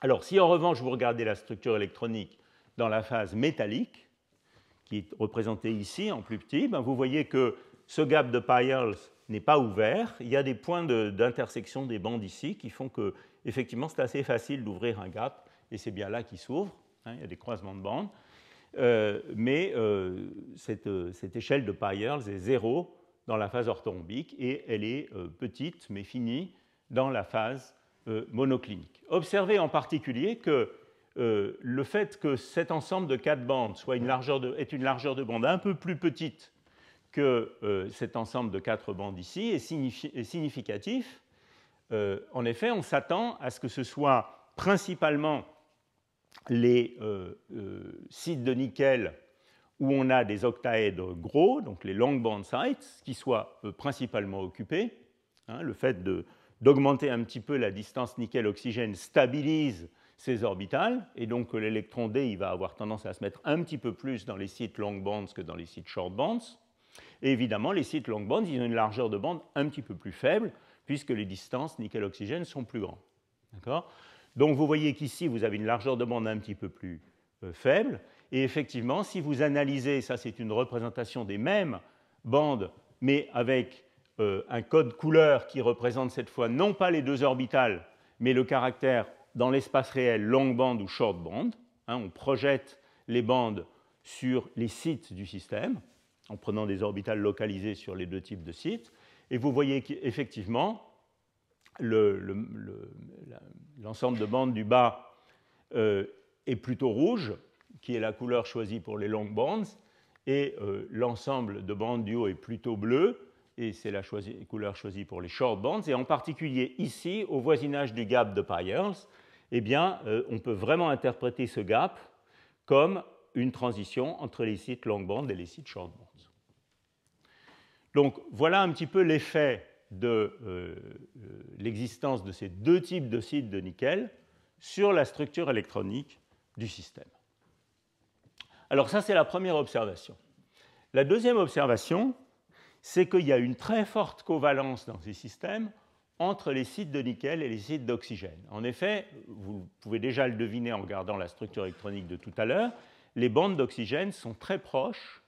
Alors, si en revanche vous regardez la structure électronique dans la phase métallique, qui est représentée ici en plus petit, ben vous voyez que ce gap de Peierls n'est pas ouvert. Il y a des points d'intersection des bandes ici qui font que, effectivement, c'est assez facile d'ouvrir un gap, et c'est bien là qu'il s'ouvre. Hein, il y a des croisements de bandes. Mais cette échelle de Peierls est 0 dans la phase orthorhombique et elle est petite mais finie dans la phase monoclinique. Observez en particulier que le fait que cet ensemble de 4 bandes est une largeur de bande un peu plus petite que cet ensemble de 4 bandes ici est significatif. En effet, on s'attend à ce que ce soit principalement les sites de nickel où on a des octaèdres gros, donc les long band sites, qui soient principalement occupés. Hein, le fait d'augmenter un petit peu la distance nickel-oxygène stabilise ces orbitales, et donc l'électron D il va avoir tendance à se mettre un petit peu plus dans les sites long bands que dans les sites short bands. Et évidemment, les sites long bands ils ont une largeur de bande un petit peu plus faible, puisque les distances nickel-oxygène sont plus grandes. D'accord ? Donc vous voyez qu'ici, vous avez une largeur de bande un petit peu plus faible. Et effectivement, si vous analysez, ça c'est une représentation des mêmes bandes, mais avec un code couleur qui représente cette fois non pas les 2 orbitales, mais le caractère dans l'espace réel long band ou short band. Hein, on projette les bandes sur les sites du système, en prenant des orbitales localisées sur les 2 types de sites. Et vous voyez qu'effectivement, l'ensemble de bandes du bas est plutôt rouge, qui est la couleur choisie pour les long bands, et l'ensemble de bandes du haut est plutôt bleu, et c'est la couleur choisie pour les short bands. Et en particulier ici, au voisinage du gap de Peierls, eh bien, on peut vraiment interpréter ce gap comme une transition entre les sites long band et les sites short bands. Donc voilà un petit peu l'effet de l'existence de ces 2 types de sites de nickel sur la structure électronique du système. Alors ça, c'est la première observation. La deuxième observation, c'est qu'il y a une très forte covalence dans ces systèmes entre les sites de nickel et les sites d'oxygène. En effet, vous pouvez déjà le deviner en regardant la structure électronique de tout à l'heure, les bandes d'oxygène sont très proches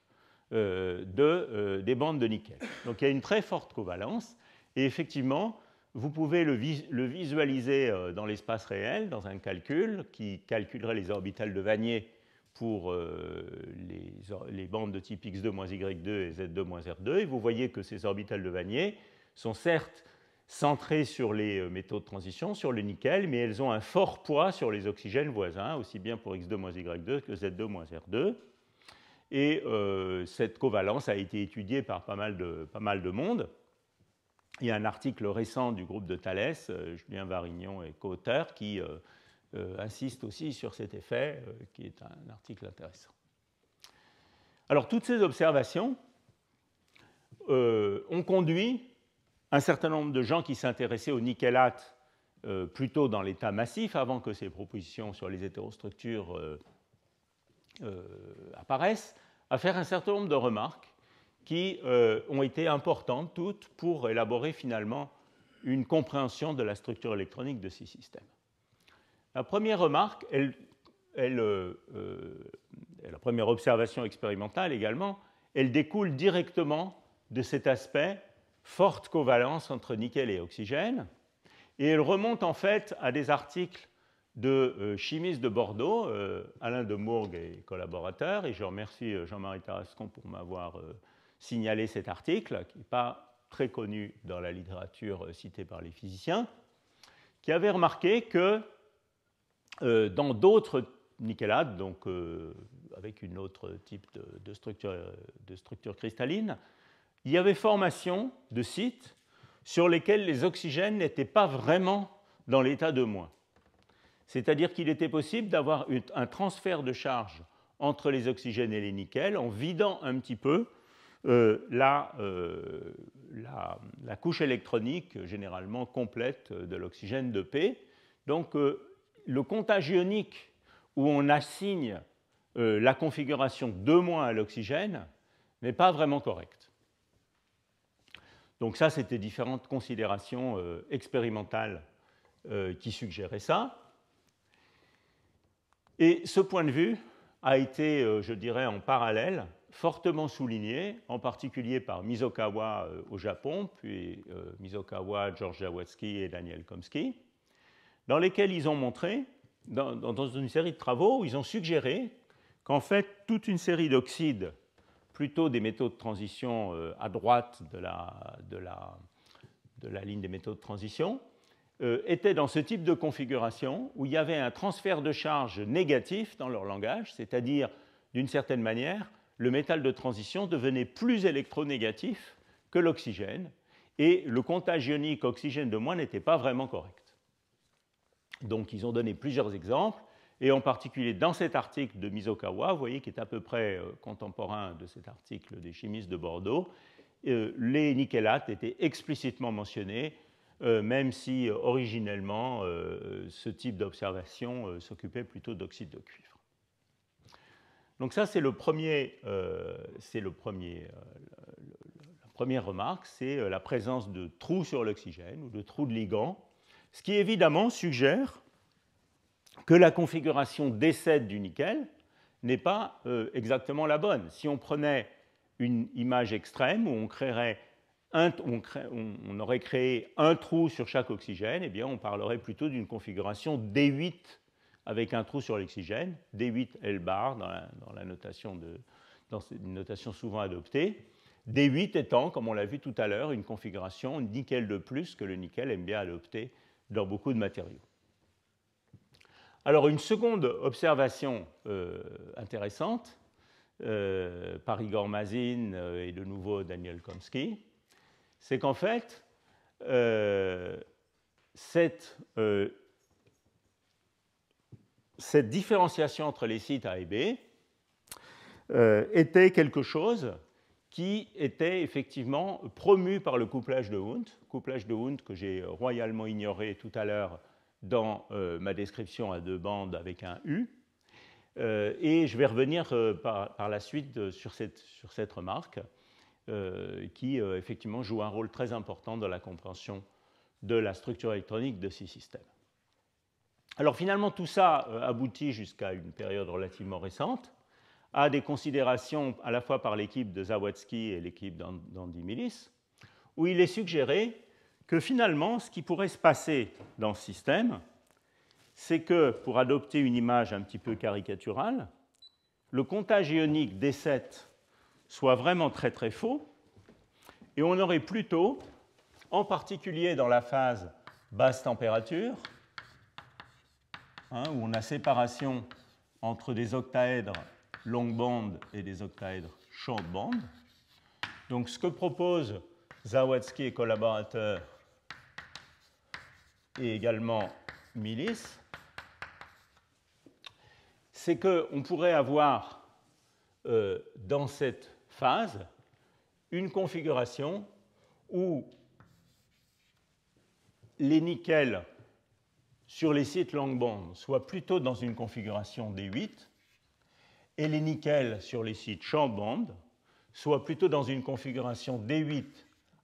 des bandes de nickel. Donc il y a une très forte covalence. Et effectivement, vous pouvez le visualiser dans l'espace réel, dans un calcul qui calculerait les orbitales de Wannier pour les bandes de type X2-Y2 et Z2-R2. Et vous voyez que ces orbitales de Wannier sont certes centrées sur les métaux de transition, sur le nickel, mais elles ont un fort poids sur les oxygènes voisins, aussi bien pour X2-Y2 que Z2-R2. Et cette covalence a été étudiée par pas mal de monde. Il y a un article récent du groupe de Thalès, Julien Varignon et co-auteurs, qui insiste aussi sur cet effet, qui est un article intéressant. Alors, toutes ces observations ont conduit un certain nombre de gens qui s'intéressaient au nickelate plutôt dans l'état massif, avant que ces propositions sur les hétérostructures apparaissent, à faire un certain nombre de remarques qui ont été importantes toutes pour élaborer finalement une compréhension de la structure électronique de ces systèmes. La première remarque, la première observation expérimentale également, elle découle directement de cet aspect forte covalence entre nickel et oxygène, et elle remonte en fait à des articles de chimistes de Bordeaux, Alain de Mourgue et collaborateurs, et je remercie Jean-Marie Tarascon pour m'avoir signalé cet article, qui n'est pas très connu dans la littérature citée par les physiciens, qui avait remarqué que dans d'autres nickelates, donc avec un autre type de structure cristalline, il y avait formation de sites sur lesquels les oxygènes n'étaient pas vraiment dans l'état de moins. C'est-à-dire qu'il était possible d'avoir un transfert de charge entre les oxygènes et les nickels en vidant un petit peu la couche électronique généralement complète de l'oxygène de P. Donc le comptage ionique où on assigne la configuration 2- à l'oxygène n'est pas vraiment correct. Donc ça, c'était différentes considérations expérimentales qui suggéraient ça. Et ce point de vue a été, je dirais, en parallèle, fortement souligné, en particulier par Mizokawa au Japon, puis Mizokawa, George Zawadzki et Daniel Chomsky, dans lesquels ils ont montré, dans une série de travaux, où ils ont suggéré qu'en fait, toute une série d'oxydes, plutôt des métaux de transition à droite de la ligne des métaux de transition, étaient dans ce type de configuration où il y avait un transfert de charge négatif dans leur langage, c'est-à-dire, d'une certaine manière, le métal de transition devenait plus électronégatif que l'oxygène, et le comptage ionique oxygène de moins n'était pas vraiment correct. Donc, ils ont donné plusieurs exemples, et en particulier dans cet article de Mizokawa, vous voyez, qui est à peu près contemporain de cet article des chimistes de Bordeaux, les nickelates étaient explicitement mentionnés, même si originellement ce type d'observation s'occupait plutôt d'oxyde de cuivre. Donc ça, c'est la première remarque, c'est la présence de trous sur l'oxygène ou de trous de ligand, ce qui évidemment suggère que la configuration D7 du nickel n'est pas exactement la bonne. Si on prenait une image extrême où on aurait créé un trou sur chaque oxygène, eh bien on parlerait plutôt d'une configuration D8 avec un trou sur l'oxygène, D8 L bar dans une notation souvent adoptée, D8 étant, comme on l'a vu tout à l'heure, une configuration nickel de plus que le nickel aime bien adopter dans beaucoup de matériaux. Alors une seconde observation intéressante, par Igor Mazin et de nouveau Daniel Chomsky, c'est qu'en fait, cette différenciation entre les sites A et B était quelque chose qui était effectivement promu par le couplage de Hund que j'ai royalement ignoré tout à l'heure dans ma description à deux bandes avec un U. Et je vais revenir par la suite sur cette remarque qui effectivement joue un rôle très important dans la compréhension de la structure électronique de ces systèmes. Alors finalement, tout ça aboutit jusqu'à une période relativement récente à des considérations à la fois par l'équipe de Zawadzki et l'équipe d'Andy Millis, où il est suggéré que finalement, ce qui pourrait se passer dans ce système, c'est que, pour adopter une image un petit peu caricaturale, le comptage ionique D7 soit vraiment très très faux, et on aurait plutôt, en particulier dans la phase basse température, où on a séparation entre des octaèdres long band et des octaèdres short band. Donc ce que proposent Zawadzki et collaborateurs et également Millis, c'est qu'on pourrait avoir dans cette phase une configuration où les nickels sur les sites long band soient plutôt dans une configuration D8 et les nickels sur les sites short band soient plutôt dans une configuration D8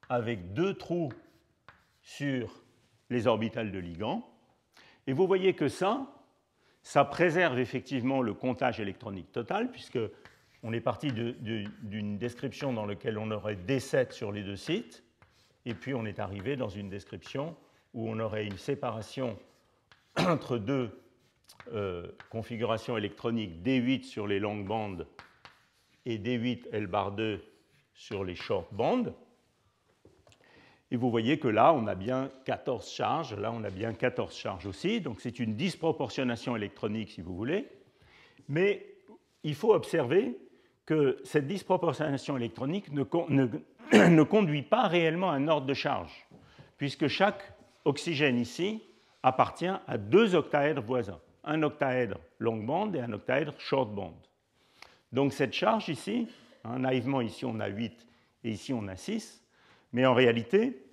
avec 2 trous sur les orbitales de ligand. Et vous voyez que ça préserve effectivement le comptage électronique total, puisqu'on est parti d'une description dans laquelle on aurait D7 sur les 2 sites, et puis on est arrivé dans une description où on aurait une séparation entre 2 configurations électroniques, D8 sur les long bands et D8 L bar 2 sur les short bands. Et vous voyez que là, on a bien 14 charges, là, on a bien 14 charges aussi, donc c'est une disproportionnation électronique, si vous voulez. Mais il faut observer que cette disproportionnation électronique ne conduit pas réellement à un ordre de charge, puisque chaque oxygène ici appartient à 2 octaèdres voisins, un octaèdre long band et un octaèdre short band. Donc cette charge ici, naïvement ici on a 8 et ici on a 6, mais en réalité,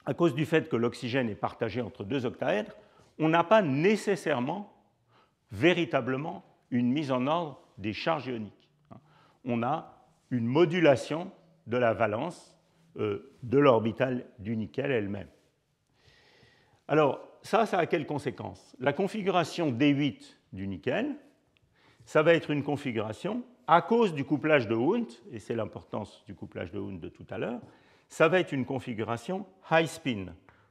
à cause du fait que l'oxygène est partagé entre 2 octaèdres, on n'a pas nécessairement, véritablement, une mise en ordre des charges ioniques. On a une modulation de la valence de l'orbitale du nickel elle-même. Alors, ça a quelles conséquences? La configuration D8 du nickel, ça va être une configuration, à cause du couplage de Hund, et c'est l'importance du couplage de Hund de tout à l'heure, ça va être une configuration high spin,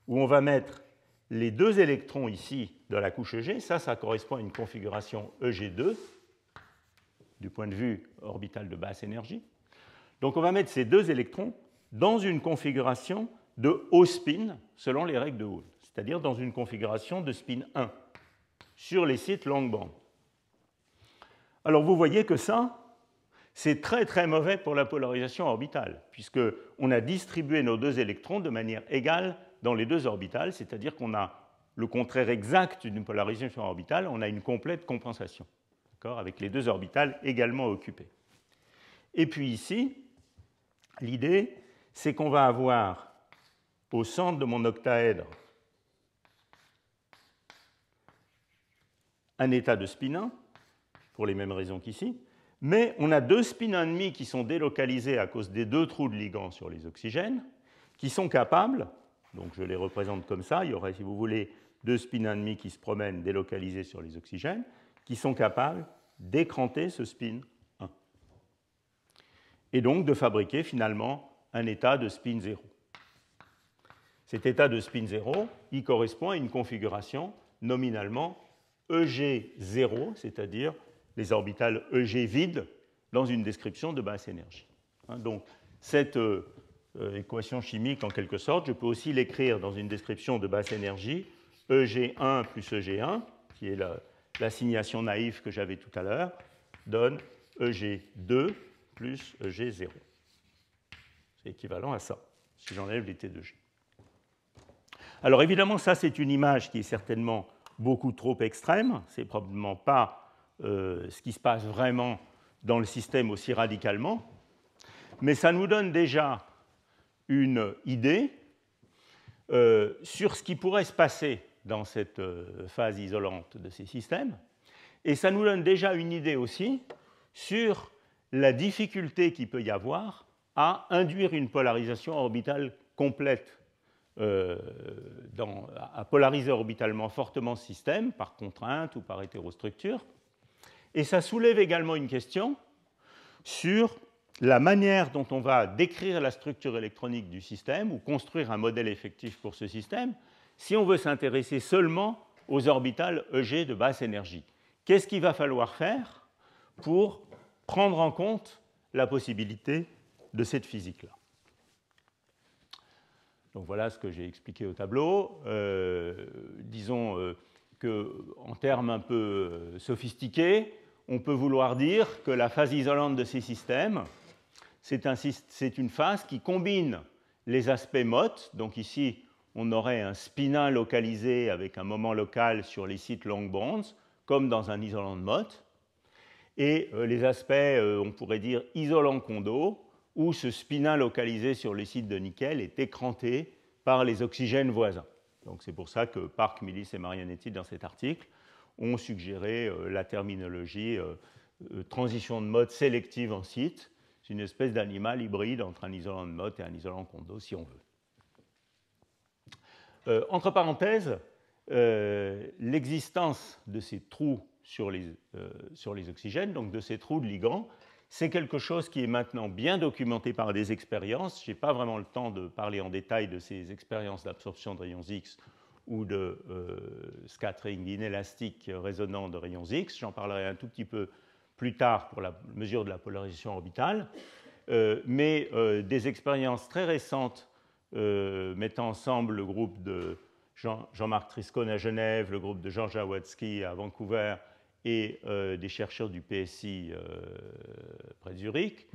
où on va mettre les 2 électrons ici de la couche EG, ça correspond à une configuration EG2, du point de vue orbital de basse énergie. Donc on va mettre ces 2 électrons dans une configuration de haut spin, selon les règles de Hund, c'est-à-dire dans une configuration de spin 1, sur les sites long band. Alors vous voyez que ça, c'est très très mauvais pour la polarisation orbitale, puisqu'on a distribué nos 2 électrons de manière égale dans les 2 orbitales, c'est-à-dire qu'on a le contraire exact d'une polarisation orbitale, on a une complète compensation, avec les 2 orbitales également occupées. Et puis ici, l'idée, c'est qu'on va avoir au centre de mon octaèdre un état de spin 1, pour les mêmes raisons qu'ici, mais on a 2 spins 1,5 qui sont délocalisés à cause des 2 trous de ligand sur les oxygènes, qui sont capables, donc je les représente comme ça, il y aurait, si vous voulez, 2 spins 1,5 qui se promènent délocalisés sur les oxygènes, qui sont capables d'écranter ce spin 1. Et donc de fabriquer finalement un état de spin 0. Cet état de spin 0, il correspond à une configuration nominalement EG0, c'est-à-dire les orbitales EG vides dans une description de basse énergie. Donc cette équation chimique, en quelque sorte, je peux aussi l'écrire dans une description de basse énergie, EG1 plus EG1, qui est l'assignation naïve que j'avais tout à l'heure, donne EG2 plus EG0. C'est équivalent à ça, si j'enlève les T2G. Alors évidemment, ça c'est une image qui est certainement beaucoup trop extrême, c'est probablement pas ce qui se passe vraiment dans le système aussi radicalement, mais ça nous donne déjà une idée sur ce qui pourrait se passer dans cette phase isolante de ces systèmes, et ça nous donne déjà une idée aussi sur la difficulté qu'il peut y avoir à induire une polarisation orbitale complète, à polariser orbitalement fortement ce système, par contrainte ou par hétérostructure. Et ça soulève également une question sur la manière dont on va décrire la structure électronique du système ou construire un modèle effectif pour ce système si on veut s'intéresser seulement aux orbitales EG de basse énergie. Qu'est-ce qu'il va falloir faire pour prendre en compte la possibilité de cette physique-là? Donc voilà ce que j'ai expliqué au tableau. Disons qu'en termes un peu sophistiqués, on peut vouloir dire que la phase isolante de ces systèmes, c'est une phase qui combine les aspects MOT. Donc ici, on aurait un spin-1 localisé avec un moment local sur les sites long bonds, comme dans un isolant de MOT, et les aspects, on pourrait dire, isolant Kondo, où ce spin-1 localisé sur les sites de nickel est écranté par les oxygènes voisins. Donc c'est pour ça que Park, Millis et Marianetti, dans cet article, ont suggéré la terminologie transition de mode sélective en site. C'est une espèce d'animal hybride entre un isolant de MOT et un isolant Kondo, si on veut. Entre parenthèses, l'existence de ces trous sur les oxygènes, donc de ces trous de ligands, c'est quelque chose qui est maintenant bien documenté par des expériences. Je n'ai pas vraiment le temps de parler en détail de ces expériences d'absorption de rayons X ou de scattering inélastique résonnant de rayons X. J'en parlerai un tout petit peu plus tard pour la mesure de la polarisation orbitale. Mais des expériences très récentes mettant ensemble le groupe de Jean-Marc Triscone à Genève, le groupe de Jean Jaworski à Vancouver et des chercheurs du PSI près de Zurich,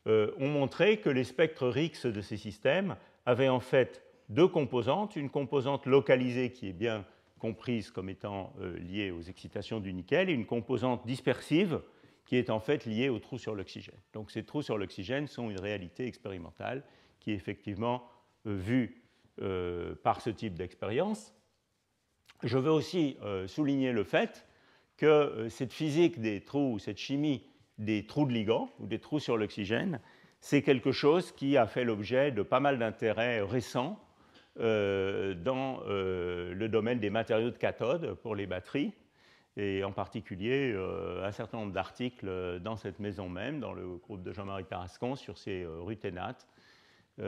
ont montré que les spectres RIX de ces systèmes avaient en fait deux composantes, une composante localisée qui est bien comprise comme étant liée aux excitations du nickel et une composante dispersive qui est en fait liée aux trous sur l'oxygène. Donc ces trous sur l'oxygène sont une réalité expérimentale qui est effectivement vue par ce type d'expérience. Je veux aussi souligner le fait que cette physique des trous, cette chimie des trous de ligands ou des trous sur l'oxygène, c'est quelque chose qui a fait l'objet de pas mal d'intérêts récents dans le domaine des matériaux de cathode pour les batteries, et en particulier un certain nombre d'articles dans cette maison même, dans le groupe de Jean-Marie Tarascon, sur ces ruténates, dans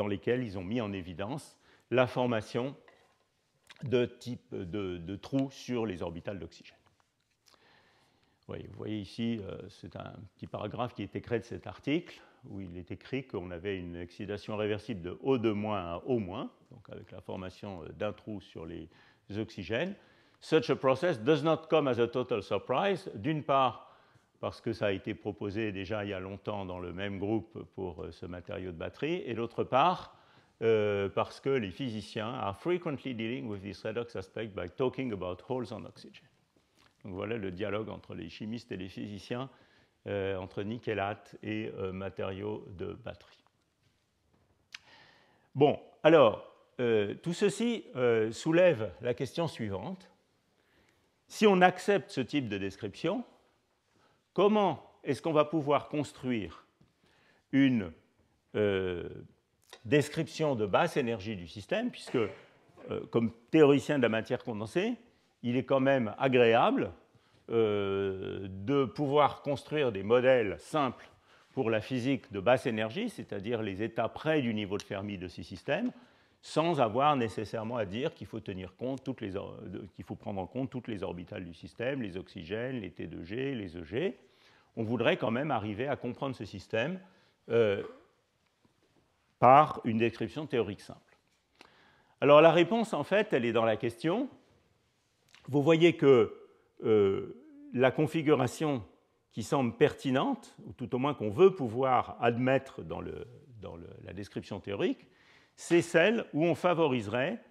lesquels ils ont mis en évidence la formation de trous sur les orbitales d'oxygène. Oui, vous voyez ici, c'est un petit paragraphe qui est écrit de cet article, où il est écrit qu'on avait une excitation réversible de O2- à O-, donc avec la formation d'un trou sur les oxygènes. Such a process does not come as a total surprise, d'une part parce que ça a été proposé déjà il y a longtemps dans le même groupe pour ce matériau de batterie, et d'autre part parce que les physiciens are frequently dealing with this redox aspect by talking about holes on oxygen. Donc voilà le dialogue entre les chimistes et les physiciens, entre nickelate et matériaux de batterie. Bon, alors, tout ceci soulève la question suivante. Si on accepte ce type de description, comment est-ce qu'on va pouvoir construire une description de basse énergie du système, puisque, comme théoricien de la matière condensée, il est quand même agréable de pouvoir construire des modèles simples pour la physique de basse énergie, c'est-à-dire les états près du niveau de Fermi de ces systèmes, sans avoir nécessairement à dire qu'il faut tenir compte qu'il faut prendre en compte toutes les orbitales du système, les oxygènes, les T2G, les EG. On voudrait quand même arriver à comprendre ce système par une description théorique simple. Alors la réponse, en fait, elle est dans la question. Vous voyez que la configuration qui semble pertinente, ou tout au moins qu'on veut pouvoir admettre dans la description théorique, c'est celle où on favoriserait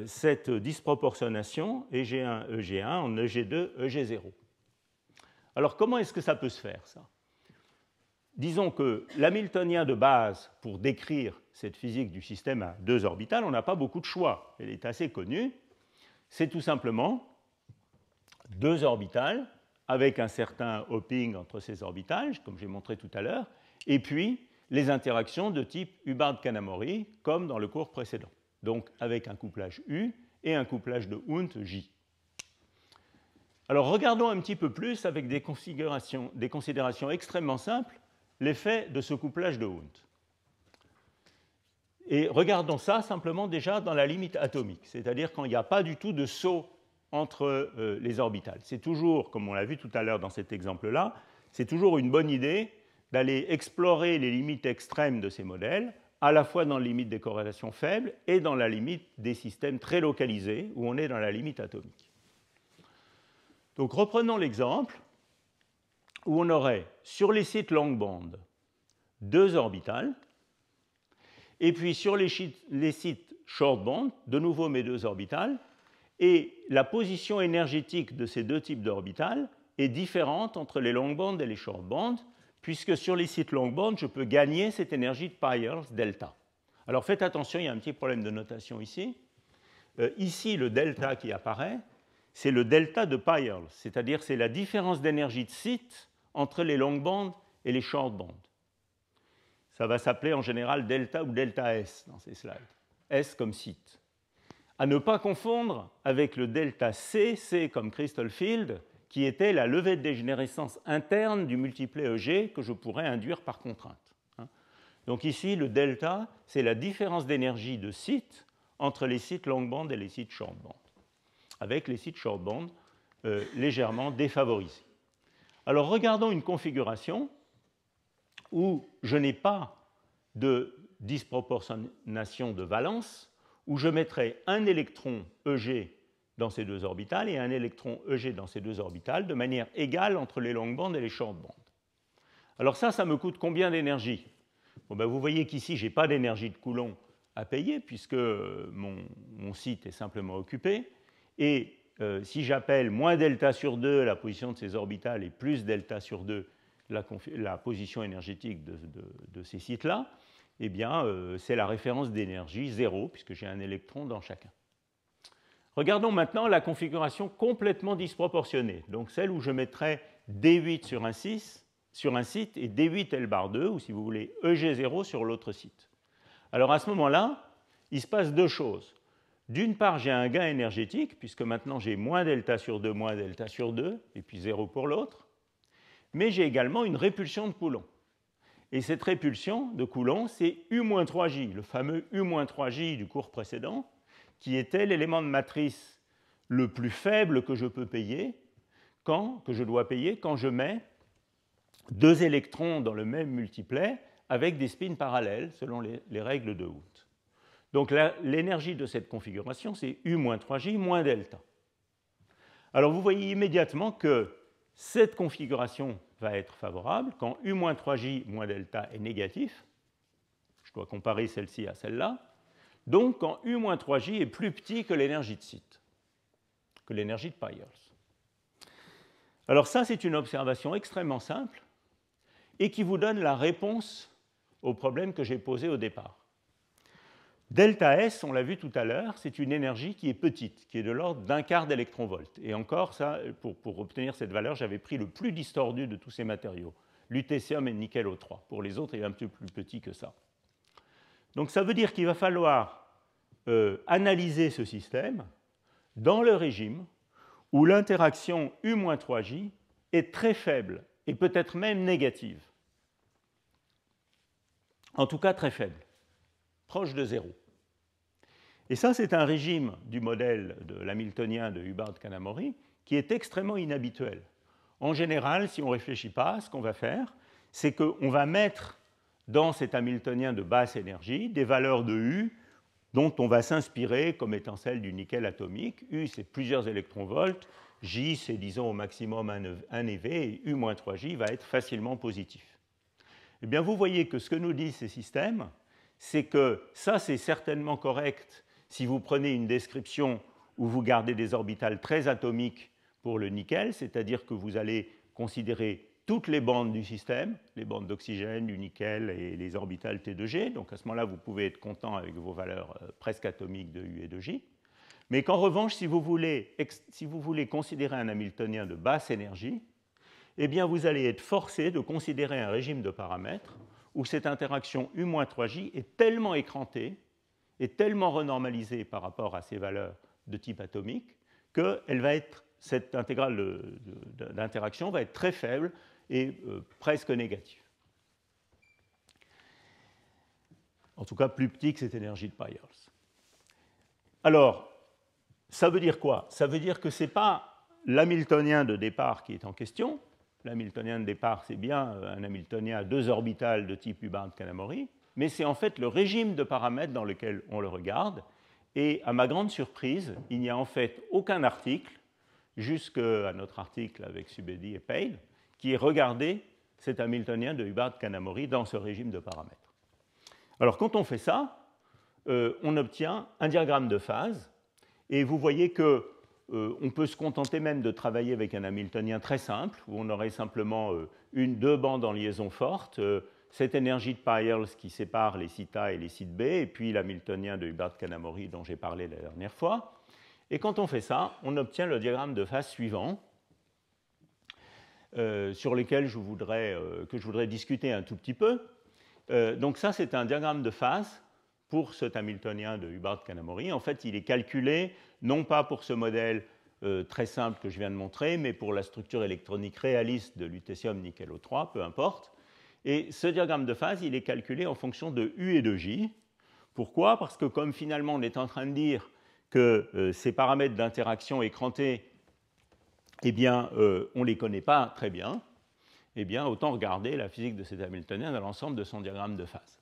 cette disproportionnation EG1, EG1 en EG2, EG0. Alors comment est-ce que ça peut se faire, ça ? Disons que l'hamiltonien de base, pour décrire cette physique du système à deux orbitales, on n'a pas beaucoup de choix. Elle est assez connue. C'est tout simplement deux orbitales avec un certain hopping entre ces orbitales, comme j'ai montré tout à l'heure, et puis les interactions de type Hubbard-Kanamori, comme dans le cours précédent. Donc avec un couplage U et un couplage de Hund J. Alors regardons un petit peu plus, avec des considérations extrêmement simples, l'effet de ce couplage de Hund. Et regardons ça simplement déjà dans la limite atomique, c'est-à-dire quand il n'y a pas du tout de saut entre les orbitales. C'est toujours, comme on l'a vu tout à l'heure dans cet exemple-là, c'est toujours une bonne idée d'aller explorer les limites extrêmes de ces modèles à la fois dans la limite des corrélations faibles et dans la limite des systèmes très localisés, où on est dans la limite atomique. Donc reprenons l'exemple où on aurait sur les sites long band 2 orbitales, et puis sur les sites short band, de nouveau mes 2 orbitales, et la position énergétique de ces 2 types d'orbitales est différente entre les long band et les short band, puisque sur les sites long band, je peux gagner cette énergie de Peierls delta. Alors faites attention, il y a un petit problème de notation ici. Ici, le delta qui apparaît, c'est le delta de Peierls, c'est-à-dire c'est la différence d'énergie de site entre les long band et les short band. Ça va s'appeler en général delta ou delta S dans ces slides. S comme site. À ne pas confondre avec le delta C, C comme crystal field, qui était la levée de dégénérescence interne du multiplet EG que je pourrais induire par contrainte. Donc ici, le delta, c'est la différence d'énergie de site entre les sites long band et les sites short band, avec les sites short band légèrement défavorisés. Alors regardons une configuration où je n'ai pas de disproportionnation de valence, où je mettrai un électron EG dans ces 2 orbitales et un électron EG dans ces 2 orbitales de manière égale entre les long band et les short band. Alors ça me coûte combien d'énergie? Bon, ben vous voyez qu'ici, je n'ai pas d'énergie de Coulomb à payer puisque mon site est simplement occupé. Et si j'appelle moins delta sur 2 la position de ces orbitales et plus delta sur 2 la position énergétique de ces sites-là, eh bien, c'est la référence d'énergie 0, puisque j'ai un électron dans chacun. Regardons maintenant la configuration complètement disproportionnée, donc celle où je mettrai D8 sur un site et D8 L bar 2, ou si vous voulez EG0 sur l'autre site. Alors à ce moment-là, il se passe 2 choses. D'une part, j'ai un gain énergétique, puisque maintenant j'ai moins delta sur 2, et puis 0 pour l'autre. Mais j'ai également une répulsion de Coulomb. Et cette répulsion de Coulomb, c'est U-3J, le fameux U-3J du cours précédent, qui était l'élément de matrice le plus faible que je peux payer, que je dois payer quand je mets 2 électrons dans le même multiplet avec des spins parallèles selon les règles de Hooft. Donc l'énergie de cette configuration, c'est U-3J moins delta. Alors vous voyez immédiatement que cette configuration va être favorable quand U-3J moins delta est négatif. Je dois comparer celle-ci à celle-là. Donc quand U-3J est plus petit que l'énergie de site, que l'énergie de Peierls. Alors ça, c'est une observation extrêmement simple et qui vous donne la réponse au problème que j'ai posé au départ. Delta S, on l'a vu tout à l'heure, c'est une énergie qui est petite, qui est de l'ordre d'un quart d'électronvolt. Et encore, ça, pour obtenir cette valeur, j'avais pris le plus distordu de tous ces matériaux, lutécium et nickel O3. Pour les autres, il est un peu plus petit que ça. Donc ça veut dire qu'il va falloir analyser ce système dans le régime où l'interaction U-3J est très faible et peut-être même négative. En tout cas, très faible, proche de 0. Et ça, c'est un régime du modèle de l'hamiltonien de Hubbard-Kanamori qui est extrêmement inhabituel. En général, si on ne réfléchit pas, ce qu'on va faire, c'est qu'on va mettre dans cet hamiltonien de basse énergie des valeurs de U dont on va s'inspirer comme étant celles du nickel atomique. U, c'est plusieurs électronvolts. J, c'est disons au maximum 1 eV, et U-3J va être facilement positif. Eh bien, vous voyez que ce que nous disent ces systèmes, c'est que ça, c'est certainement correct si vous prenez une description où vous gardez des orbitales très atomiques pour le nickel, c'est-à-dire que vous allez considérer toutes les bandes du système, les bandes d'oxygène, du nickel et les orbitales T de G. Donc à ce moment-là, vous pouvez être content avec vos valeurs presque atomiques de U et de J. Mais qu'en revanche, si vous voulez considérer un hamiltonien de basse énergie, eh bien vous allez être forcé de considérer un régime de paramètres où cette interaction U-3J est tellement écrantée et tellement renormalisée par rapport à ces valeurs de type atomique que cette intégrale d'interaction va être très faible et presque négative. En tout cas, plus petit que cette énergie de Peierls. Alors, ça veut dire quoi? Ça veut dire que ce n'est pas l'hamiltonien de départ qui est en question. L'hamiltonien de départ, c'est bien un hamiltonien à 2 orbitales de type Hubbard-Kanamori, mais c'est en fait le régime de paramètres dans lequel on le regarde. Et à ma grande surprise, il n'y a en fait aucun article, jusqu'à notre article avec Subedi et Pale, qui ait regardé cet Hamiltonien de Hubbard-Kanamori dans ce régime de paramètres. Alors quand on fait ça, on obtient un diagramme de phase, et vous voyez que on peut se contenter même de travailler avec un Hamiltonien très simple, où on aurait simplement deux bandes en liaison forte, cette énergie de Peierls qui sépare les sites A et les sites B, et puis l'Hamiltonien de Hubbard-Kanamori dont j'ai parlé la dernière fois. Et quand on fait ça, on obtient le diagramme de phase suivant, sur lequel je voudrais discuter un tout petit peu. Donc ça, c'est un diagramme de phase pour cet Hamiltonien de Hubbard-Kanamori. En fait, il est calculé non pas pour ce modèle très simple que je viens de montrer, mais pour la structure électronique réaliste de lutetium nickel O3, peu importe. Et ce diagramme de phase, il est calculé en fonction de U et de J. Pourquoi? Parce que comme finalement on est en train de dire que ces paramètres d'interaction écrantés, eh bien, on ne les connaît pas très bien, eh bien, autant regarder la physique de cet Hamiltonien dans l'ensemble de son diagramme de phase.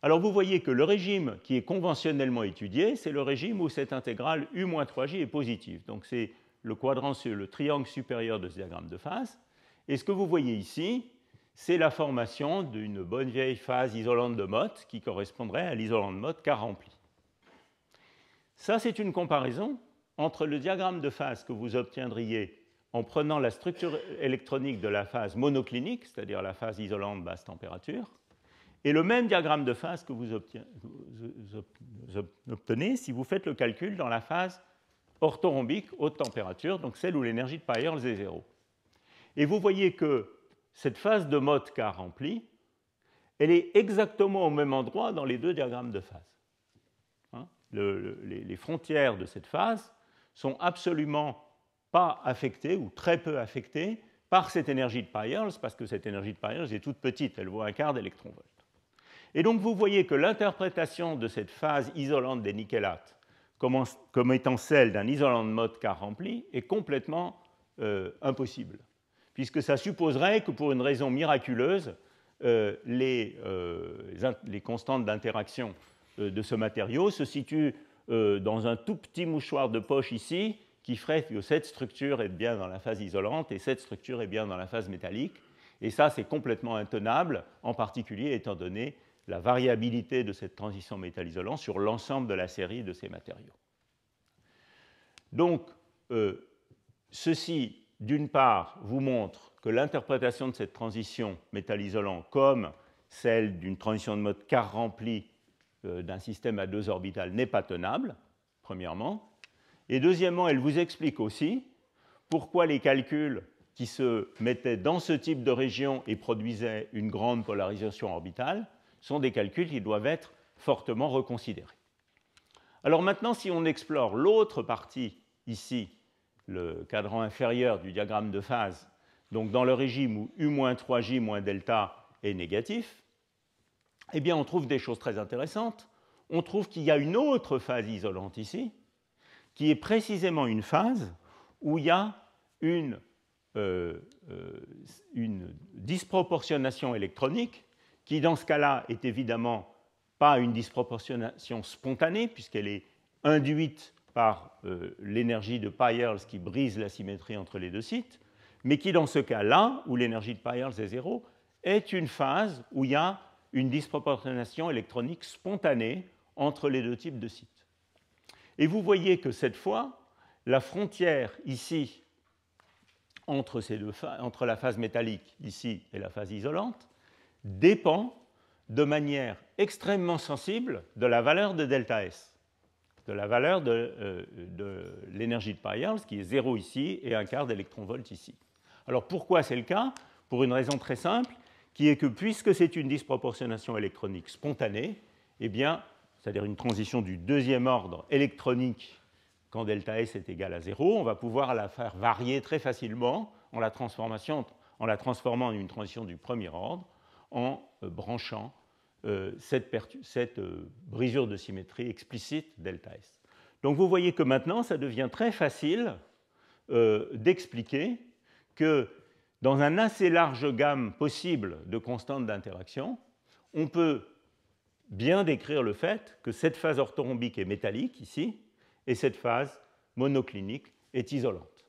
Alors vous voyez que le régime qui est conventionnellement étudié, c'est le régime où cette intégrale U-3J est positive. Donc c'est le triangle supérieur de ce diagramme de phase. Et ce que vous voyez ici, c'est la formation d'une bonne vieille phase isolante de Mott qui correspondrait à l'isolant de Mott K rempli. Ça, c'est une comparaison entre le diagramme de phase que vous obtiendriez en prenant la structure électronique de la phase monoclinique, c'est-à-dire la phase isolante basse température, et le même diagramme de phase que vous obtenez si vous faites le calcul dans la phase orthorhombique haute température, donc celle où l'énergie de Peierls est 0. Et vous voyez que cette phase de Mott K remplie, elle est exactement au même endroit dans les deux diagrammes de phase. Les frontières de cette phase sont absolument pas affectées ou très peu affectées par cette énergie de Peierls, parce que cette énergie de Peierls est toute petite, elle vaut un quart d'électron-volt. Et donc vous voyez que l'interprétation de cette phase isolante des nickelates comme étant celle d'un isolant de Mott K rempli est complètement impossible, puisque ça supposerait que pour une raison miraculeuse, les constantes d'interaction de ce matériau se situent dans un tout petit mouchoir de poche ici, qui ferait que cette structure est bien dans la phase isolante et cette structure est bien dans la phase métallique. Et ça, c'est complètement intenable, en particulier étant donné la variabilité de cette transition métal-isolant sur l'ensemble de la série de ces matériaux. Donc, ceci, d'une part, vous montre que l'interprétation de cette transition métal-isolant comme celle d'une transition de Mott K remplie d'un système à deux orbitales n'est pas tenable, premièrement. Et deuxièmement, elle vous explique aussi pourquoi les calculs qui se mettaient dans ce type de région et produisaient une grande polarisation orbitale sont des calculs qui doivent être fortement reconsidérés. Alors maintenant, si on explore l'autre partie, ici, le cadran inférieur du diagramme de phase, donc dans le régime où U-3J moins delta est négatif, eh bien on trouve des choses très intéressantes. On trouve qu'il y a une autre phase isolante ici, qui est précisément une phase où il y a une disproportionnation électronique, qui dans ce cas-là est évidemment pas une disproportionnation spontanée, puisqu'elle est induite par l'énergie de Peierls qui brise la symétrie entre les deux sites, mais qui dans ce cas-là, où l'énergie de Peierls est 0, est une phase où il y a une disproportionnation électronique spontanée entre les deux types de sites. Et vous voyez que cette fois, la frontière ici entre la phase métallique ici et la phase isolante dépend de manière extrêmement sensible de la valeur de delta S, de la valeur de l'énergie de Peierls qui est 0 ici et un quart d'électron-volt ici. Alors pourquoi c'est le cas? Pour une raison très simple, qui est que puisque c'est une disproportionnation électronique spontanée, eh bien, c'est-à-dire une transition du deuxième ordre électronique quand delta S est égal à 0, on va pouvoir la faire varier très facilement en la transformant en une transition du premier ordre en branchant cette brisure de symétrie explicite delta S. Donc vous voyez que maintenant, ça devient très facile d'expliquer que dans un assez large gamme possible de constantes d'interaction, on peut bien décrire le fait que cette phase orthorhombique est métallique ici, et cette phase monoclinique est isolante.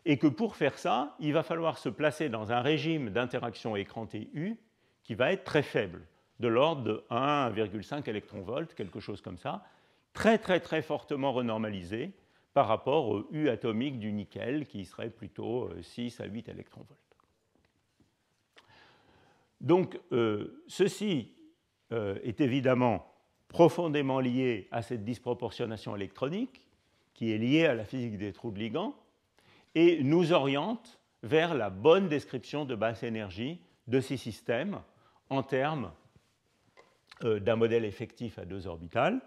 Et que pour faire ça, il va falloir se placer dans un régime d'interaction écran TU qui va être très faible, de l'ordre de 1,5 électronvolts, quelque chose comme ça, très très très fortement renormalisé par rapport au U atomique du nickel qui serait plutôt 6 à 8 électronvolts. Donc ceci est évidemment profondément lié à cette disproportionnation électronique qui est liée à la physique des trous de ligand et nous oriente vers la bonne description de basse énergie de ces systèmes en termes d'un modèle effectif à 2 orbitales.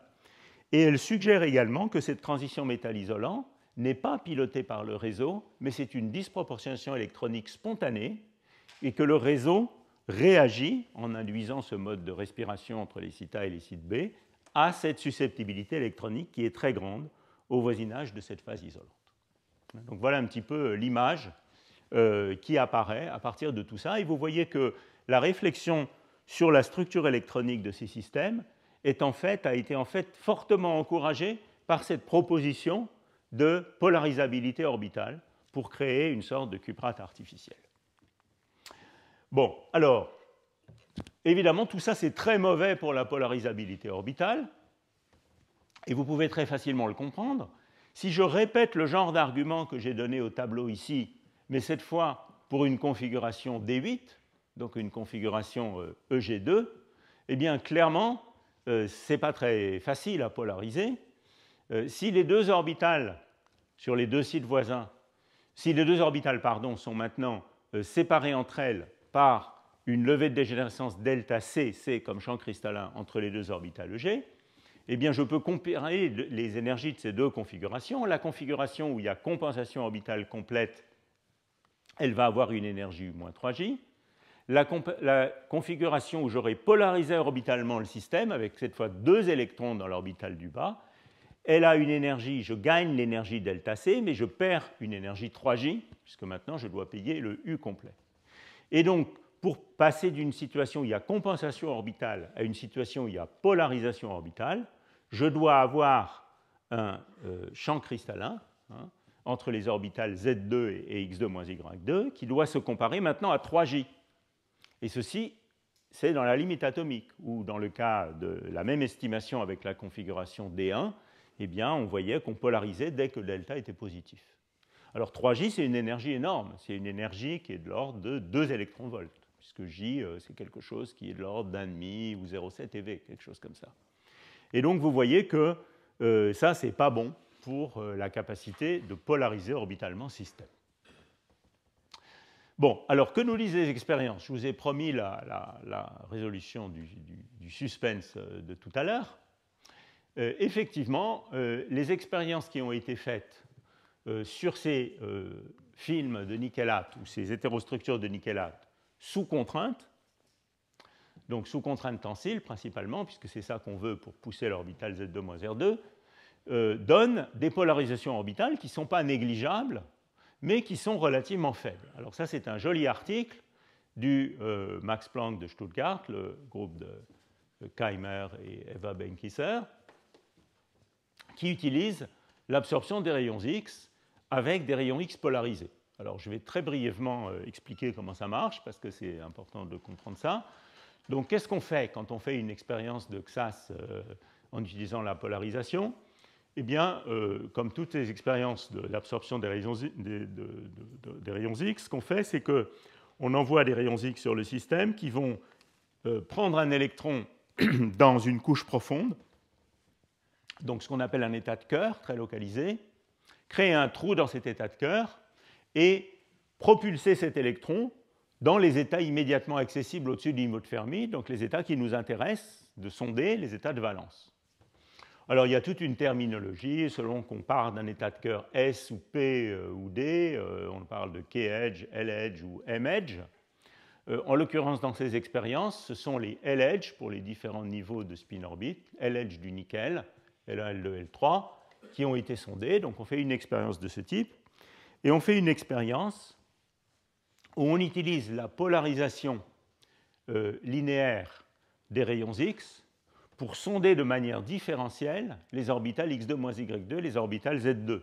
Et elle suggère également que cette transition métal-isolant n'est pas pilotée par le réseau, mais c'est une disproportionnation électronique spontanée et que le réseau réagit en induisant ce mode de respiration entre les sites A et les sites B à cette susceptibilité électronique qui est très grande au voisinage de cette phase isolante. Donc voilà un petit peu l'image qui apparaît à partir de tout ça. Et vous voyez que la réflexion sur la structure électronique de ces systèmes a été en fait fortement encouragée par cette proposition de polarisabilité orbitale pour créer une sorte de cuprate artificielle. Bon, alors, évidemment, tout ça, c'est très mauvais pour la polarisabilité orbitale, et vous pouvez très facilement le comprendre. Si je répète le genre d'argument que j'ai donné au tableau ici, mais cette fois pour une configuration D8, donc une configuration EG2, eh bien, clairement, ce n'est pas très facile à polariser. Si les deux orbitales sur les deux sites voisins, si les deux orbitales sont maintenant séparées entre elles par une levée de dégénérescence delta C, C comme champ cristallin entre les deux orbitales EG, eh bien je peux comparer les énergies de ces deux configurations. La configuration où il y a compensation orbitale complète, elle va avoir une énergie U-3J. La configuration où j'aurai polarisé orbitalement le système, avec cette fois 2 électrons dans l'orbitale du bas, elle a une énergie, je gagne l'énergie delta C, mais je perds une énergie 3J, puisque maintenant je dois payer le U complet. Et donc, pour passer d'une situation où il y a compensation orbitale à une situation où il y a polarisation orbitale, je dois avoir un champ cristallin entre les orbitales Z2 et X2-Y2 qui doit se comparer maintenant à 3J. Et ceci, c'est dans la limite atomique, ou dans le cas de la même estimation avec la configuration D1, eh bien, on voyait qu'on polarisait dès que delta était positif. Alors 3J, c'est une énergie énorme, c'est une énergie qui est de l'ordre de 2 électronvolts, puisque J, c'est quelque chose qui est de l'ordre d'1,5 ou 0,7 eV, quelque chose comme ça. Et donc, vous voyez que ça, ce n'est pas bon pour la capacité de polariser orbitalement le système. Bon, alors que nous disent les expériences? Je vous ai promis la résolution du suspense de tout à l'heure. Effectivement, les expériences qui ont été faites sur ces films de nickelate ou ces hétérostructures de nickelate sous contrainte, donc sous contrainte tensile principalement, puisque c'est ça qu'on veut pour pousser l'orbital Z2-R2, donnent des polarisations orbitales qui ne sont pas négligeables, mais qui sont relativement faibles. Alors ça, c'est un joli article du Max Planck de Stuttgart, le groupe de Keimer et Eva Benkisser, qui utilise l'absorption des rayons X avec des rayons X polarisés. Alors je vais très brièvement expliquer comment ça marche, parce que c'est important de comprendre ça. Donc qu'est-ce qu'on fait quand on fait une expérience de XAS en utilisant la polarisation? Eh bien, comme toutes les expériences d'absorption des rayons X, ce qu'on fait, c'est qu'on envoie des rayons X sur le système qui vont prendre un électron dans une couche profonde, donc ce qu'on appelle un état de cœur très localisé, créer un trou dans cet état de cœur et propulser cet électron dans les états immédiatement accessibles au-dessus du niveau de Fermi, donc les états qui nous intéressent de sonder, les états de valence. Alors il y a toute une terminologie, selon qu'on part d'un état de cœur S ou P ou D, on parle de K-edge, L-edge ou M-edge. En l'occurrence, dans ces expériences, ce sont les L-edge pour les différents niveaux de spin-orbite, L-edge du nickel, L1, L2, L3, qui ont été sondés. Donc on fait une expérience de ce type. Et on fait une expérience où on utilise la polarisation linéaire des rayons X pour sonder de manière différentielle les orbitales x2 moins y2, les orbitales z2.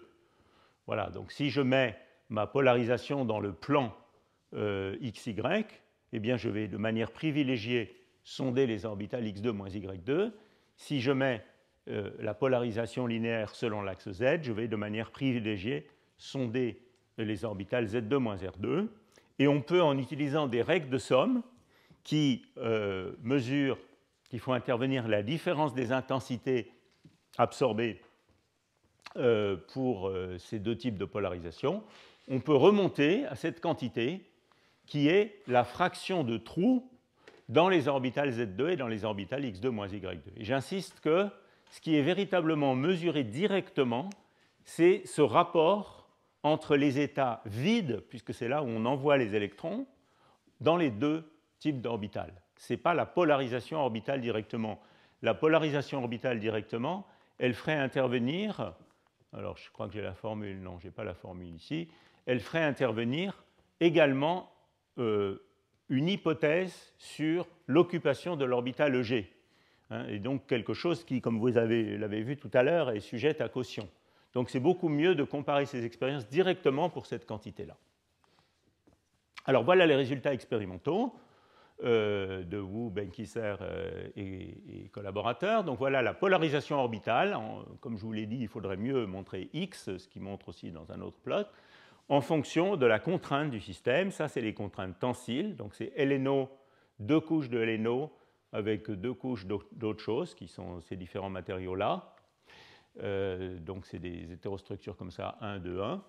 Voilà, donc si je mets ma polarisation dans le plan xy, eh bien je vais de manière privilégiée sonder les orbitales x2 moins y2. Si je mets la polarisation linéaire selon l'axe z, je vais de manière privilégiée sonder les orbitales z2 moins r2. Et on peut, en utilisant des règles de somme qui mesurent, qui font intervenir la différence des intensités absorbées pour ces deux types de polarisation, on peut remonter à cette quantité qui est la fraction de trous dans les orbitales Z2 et dans les orbitales X2 moins Y2. Et j'insiste que ce qui est véritablement mesuré directement, c'est ce rapport entre les états vides, puisque c'est là où on envoie les électrons, dans les deux types d'orbitales. Ce n'est pas la polarisation orbitale directement. La polarisation orbitale directement, elle ferait intervenir, alors je crois que j'ai la formule, non, je n'ai pas la formule ici, elle ferait intervenir également une hypothèse sur l'occupation de l'orbitale G, hein, et donc quelque chose qui, comme vous l'avez vu tout à l'heure, est sujette à caution. Donc c'est beaucoup mieux de comparer ces expériences directement pour cette quantité-là. Alors voilà les résultats expérimentaux de Wu, Benkisser et collaborateurs. Donc voilà la polarisation orbitale. Comme je vous l'ai dit, il faudrait mieux montrer X, ce qui montre aussi dans un autre plot, en fonction de la contrainte du système. Ça, c'est les contraintes tensiles. Donc c'est LNO, deux couches de LNO avec deux couches d'autres choses, qui sont ces différents matériaux-là. Donc c'est des hétérostructures comme ça, 1, 2, 1.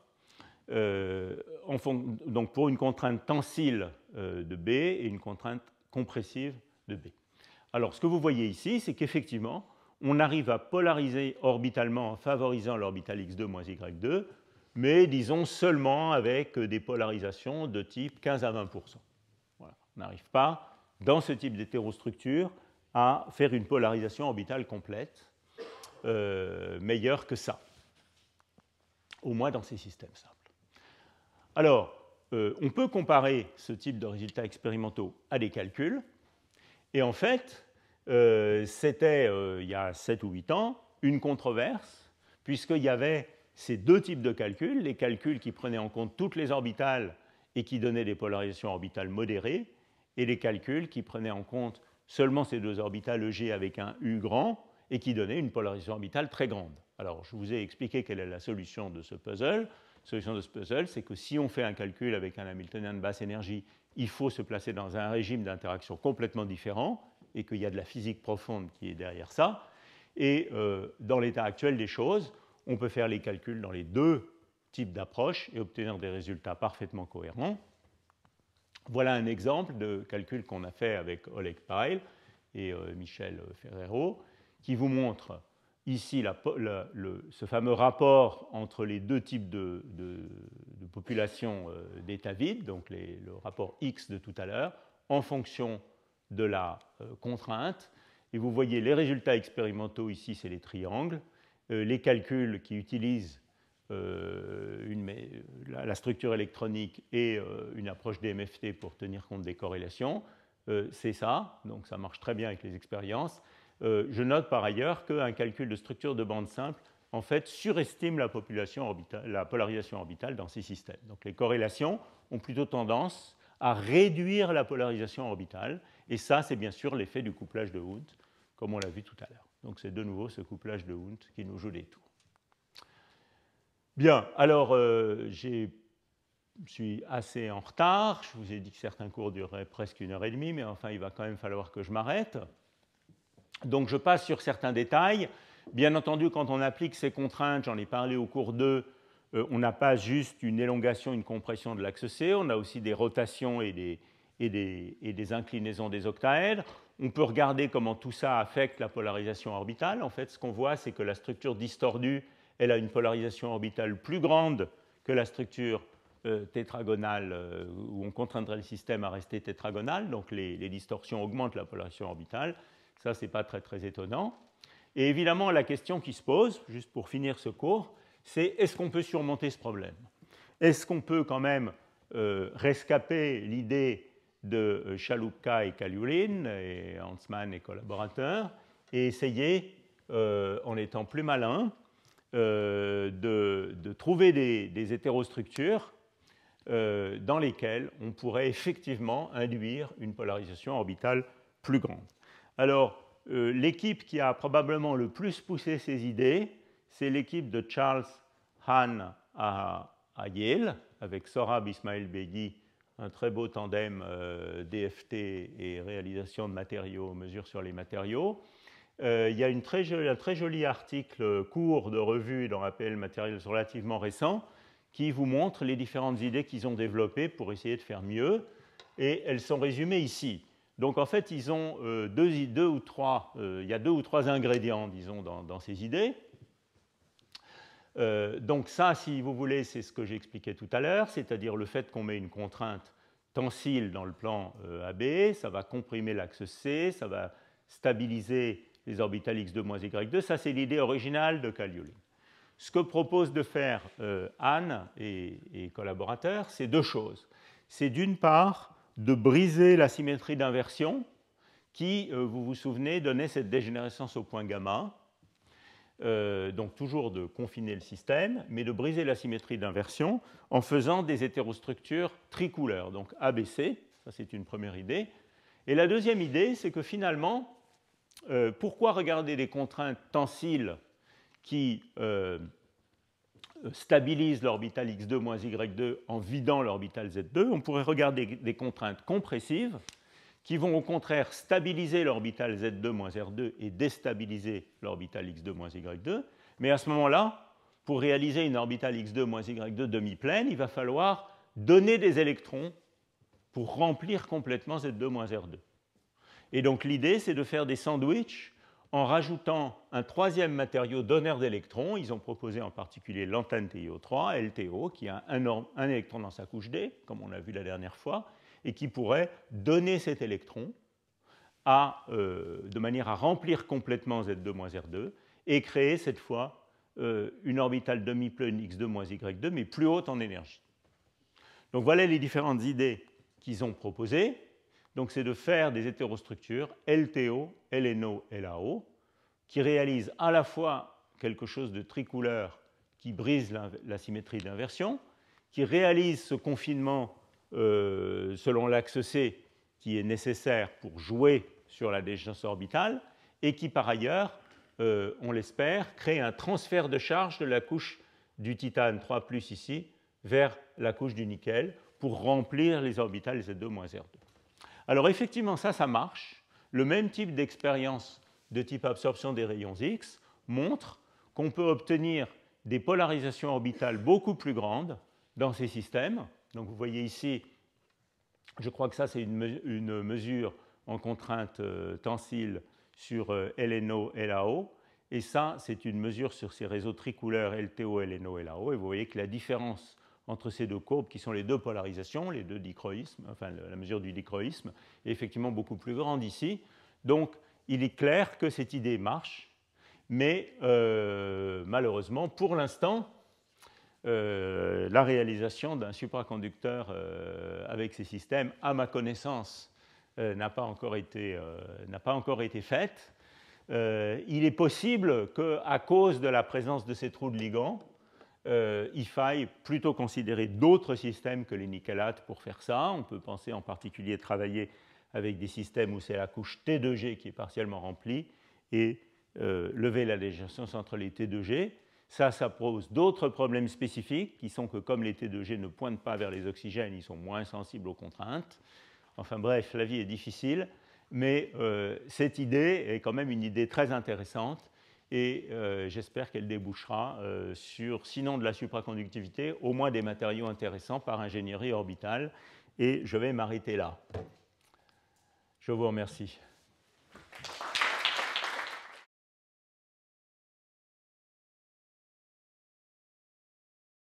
Donc pour une contrainte tensile de B et une contrainte compressive de B. Alors ce que vous voyez ici, c'est qu'effectivement, on arrive à polariser orbitalement en favorisant l'orbital x2 moins y2, mais disons seulement avec des polarisations de type 15 à 20%. Voilà. On n'arrive pas, dans ce type d'hétérostructure, à faire une polarisation orbitale complète meilleure que ça, au moins dans ces systèmes simples. Alors, on peut comparer ce type de résultats expérimentaux à des calculs, et en fait, c'était, il y a 7 ou 8 ans, une controverse, puisqu'il y avait ces deux types de calculs, les calculs qui prenaient en compte toutes les orbitales et qui donnaient des polarisations orbitales modérées, et les calculs qui prenaient en compte seulement ces deux orbitales EG avec un U grand, et qui donnaient une polarisation orbitale très grande. Alors, je vous ai expliqué quelle est la solution de ce puzzle. La solution de ce puzzle, c'est que si on fait un calcul avec un Hamiltonien de basse énergie, il faut se placer dans un régime d'interaction complètement différent et qu'il y a de la physique profonde qui est derrière ça. Et dans l'état actuel des choses, on peut faire les calculs dans les deux types d'approches et obtenir des résultats parfaitement cohérents. Voilà un exemple de calcul qu'on a fait avec Oleg Pareil et Michel Ferrero, qui vous montre ici ce fameux rapport entre les deux types de populations d'état vide, donc le rapport X de tout à l'heure, en fonction de la contrainte. Et vous voyez les résultats expérimentaux ici, c'est les triangles. Les calculs qui utilisent la structure électronique et une approche DMFT pour tenir compte des corrélations, c'est ça. Donc ça marche très bien avec les expériences. Je note par ailleurs qu'un calcul de structure de bande simple en fait, surestime la polarisation orbitale dans ces systèmes. Donc les corrélations ont plutôt tendance à réduire la polarisation orbitale, et ça, c'est bien sûr l'effet du couplage de Hund, comme on l'a vu tout à l'heure. Donc c'est de nouveau ce couplage de Hund qui nous joue des tours. Bien, alors je suis assez en retard. Je vous ai dit que certains cours dureraient presque 1h30, mais enfin, il va quand même falloir que je m'arrête. Donc je passe sur certains détails. Bien entendu, quand on applique ces contraintes, j'en ai parlé au cours 2, on n'a pas juste une élongation, une compression de l'axe C, on a aussi des rotations et des inclinaisons des octaèdres. On peut regarder comment tout ça affecte la polarisation orbitale. En fait, ce qu'on voit, c'est que la structure distordue, elle a une polarisation orbitale plus grande que la structure tétragonale, où on contraindrait le système à rester tétragonal. Donc les distorsions augmentent la polarisation orbitale. Ça, ce n'est pas très, très étonnant. Et évidemment, la question qui se pose, juste pour finir ce cours, c'est est-ce qu'on peut surmonter ce problème? Est-ce qu'on peut quand même rescaper l'idée de Chalupka et Kaliulin, et Hansmann et collaborateurs, et essayer, en étant plus malin, de trouver des hétérostructures dans lesquelles on pourrait effectivement induire une polarisation orbitale plus grande. Alors, l'équipe qui a probablement le plus poussé ces idées, c'est l'équipe de Charles Hahn à Yale, avec Sohrab Ismail-Beghi, un très beau tandem DFT et réalisation de matériaux, mesures sur les matériaux. Il y a un très joli article court de revue dans APL Materials relativement récent qui vous montre les différentes idées qu'ils ont développées pour essayer de faire mieux, et elles sont résumées ici. Donc en fait, ils ont il y a deux ou trois ingrédients, disons, dans ces idées. Donc ça, si vous voulez, c'est ce que j'expliquais tout à l'heure, c'est-à-dire le fait qu'on met une contrainte tensile dans le plan AB, ça va comprimer l'axe C, ça va stabiliser les orbitales X2-Y2. Ça, c'est l'idée originale de Kaliulin. Ce que propose de faire Hahn et collaborateurs, c'est deux choses. C'est d'une part de briser la symétrie d'inversion qui, vous vous souvenez, donnait cette dégénérescence au point gamma. Donc toujours de confiner le système, mais de briser la symétrie d'inversion en faisant des hétérostructures tricouleurs, donc ABC, ça c'est une première idée. Et la deuxième idée, c'est que finalement, pourquoi regarder des contraintes tensiles qui stabilisent l'orbital X2-Y2 en vidant l'orbital Z2? On pourrait regarder des contraintes compressives qui vont au contraire stabiliser l'orbital Z2-R2 et déstabiliser l'orbital X2-Y2. Mais à ce moment-là, pour réaliser une orbitale X2-Y2 demi-pleine, il va falloir donner des électrons pour remplir complètement Z2-R2. Et donc l'idée, c'est de faire des sandwichs en rajoutant un troisième matériau donneur d'électrons. Ils ont proposé en particulier l'antenne TiO3, LTO, qui a un électron dans sa couche D, comme on l'a vu la dernière fois, et qui pourrait donner cet électron de manière à remplir complètement Z2-R2 et créer cette fois une orbitale demi-pleine X2-Y2, mais plus haute en énergie. Donc voilà les différentes idées qu'ils ont proposées. Donc c'est de faire des hétérostructures LTO, LNO, LAO, qui réalisent à la fois quelque chose de tricouleur qui brise la symétrie d'inversion, qui réalise ce confinement selon l'axe C qui est nécessaire pour jouer sur la dégénérescence orbitale, et qui par ailleurs, on l'espère, crée un transfert de charge de la couche du titane 3+ ici vers la couche du nickel pour remplir les orbitales Z2-R2. Alors effectivement, ça marche. Le même type d'expérience de type absorption des rayons X montre qu'on peut obtenir des polarisations orbitales beaucoup plus grandes dans ces systèmes. Donc vous voyez ici, je crois que ça c'est une mesure en contrainte tensile sur LNO, LAO, et ça c'est une mesure sur ces réseaux tricouleurs LTO, LNO, LAO, et vous voyez que la différence entre ces deux courbes, qui sont les deux polarisations, les deux dichroïsmes, enfin la mesure du dichroïsme, est effectivement beaucoup plus grande ici. Donc il est clair que cette idée marche, mais malheureusement, pour l'instant, la réalisation d'un supraconducteur avec ces systèmes, à ma connaissance, n'a pas encore été faite. Il est possible qu'à cause de la présence de ces trous de ligands, il faille plutôt considérer d'autres systèmes que les nickelates pour faire ça. On peut penser en particulier travailler avec des systèmes où c'est la couche T2G qui est partiellement remplie et lever la dégénérescence entre les T2G. Ça pose d'autres problèmes spécifiques qui sont que comme les T2G ne pointent pas vers les oxygènes, ils sont moins sensibles aux contraintes. Enfin bref, la vie est difficile, mais cette idée est quand même une idée très intéressante et j'espère qu'elle débouchera sur, sinon de la supraconductivité, au moins des matériaux intéressants par ingénierie orbitale. Et je vais m'arrêter là. Je vous remercie.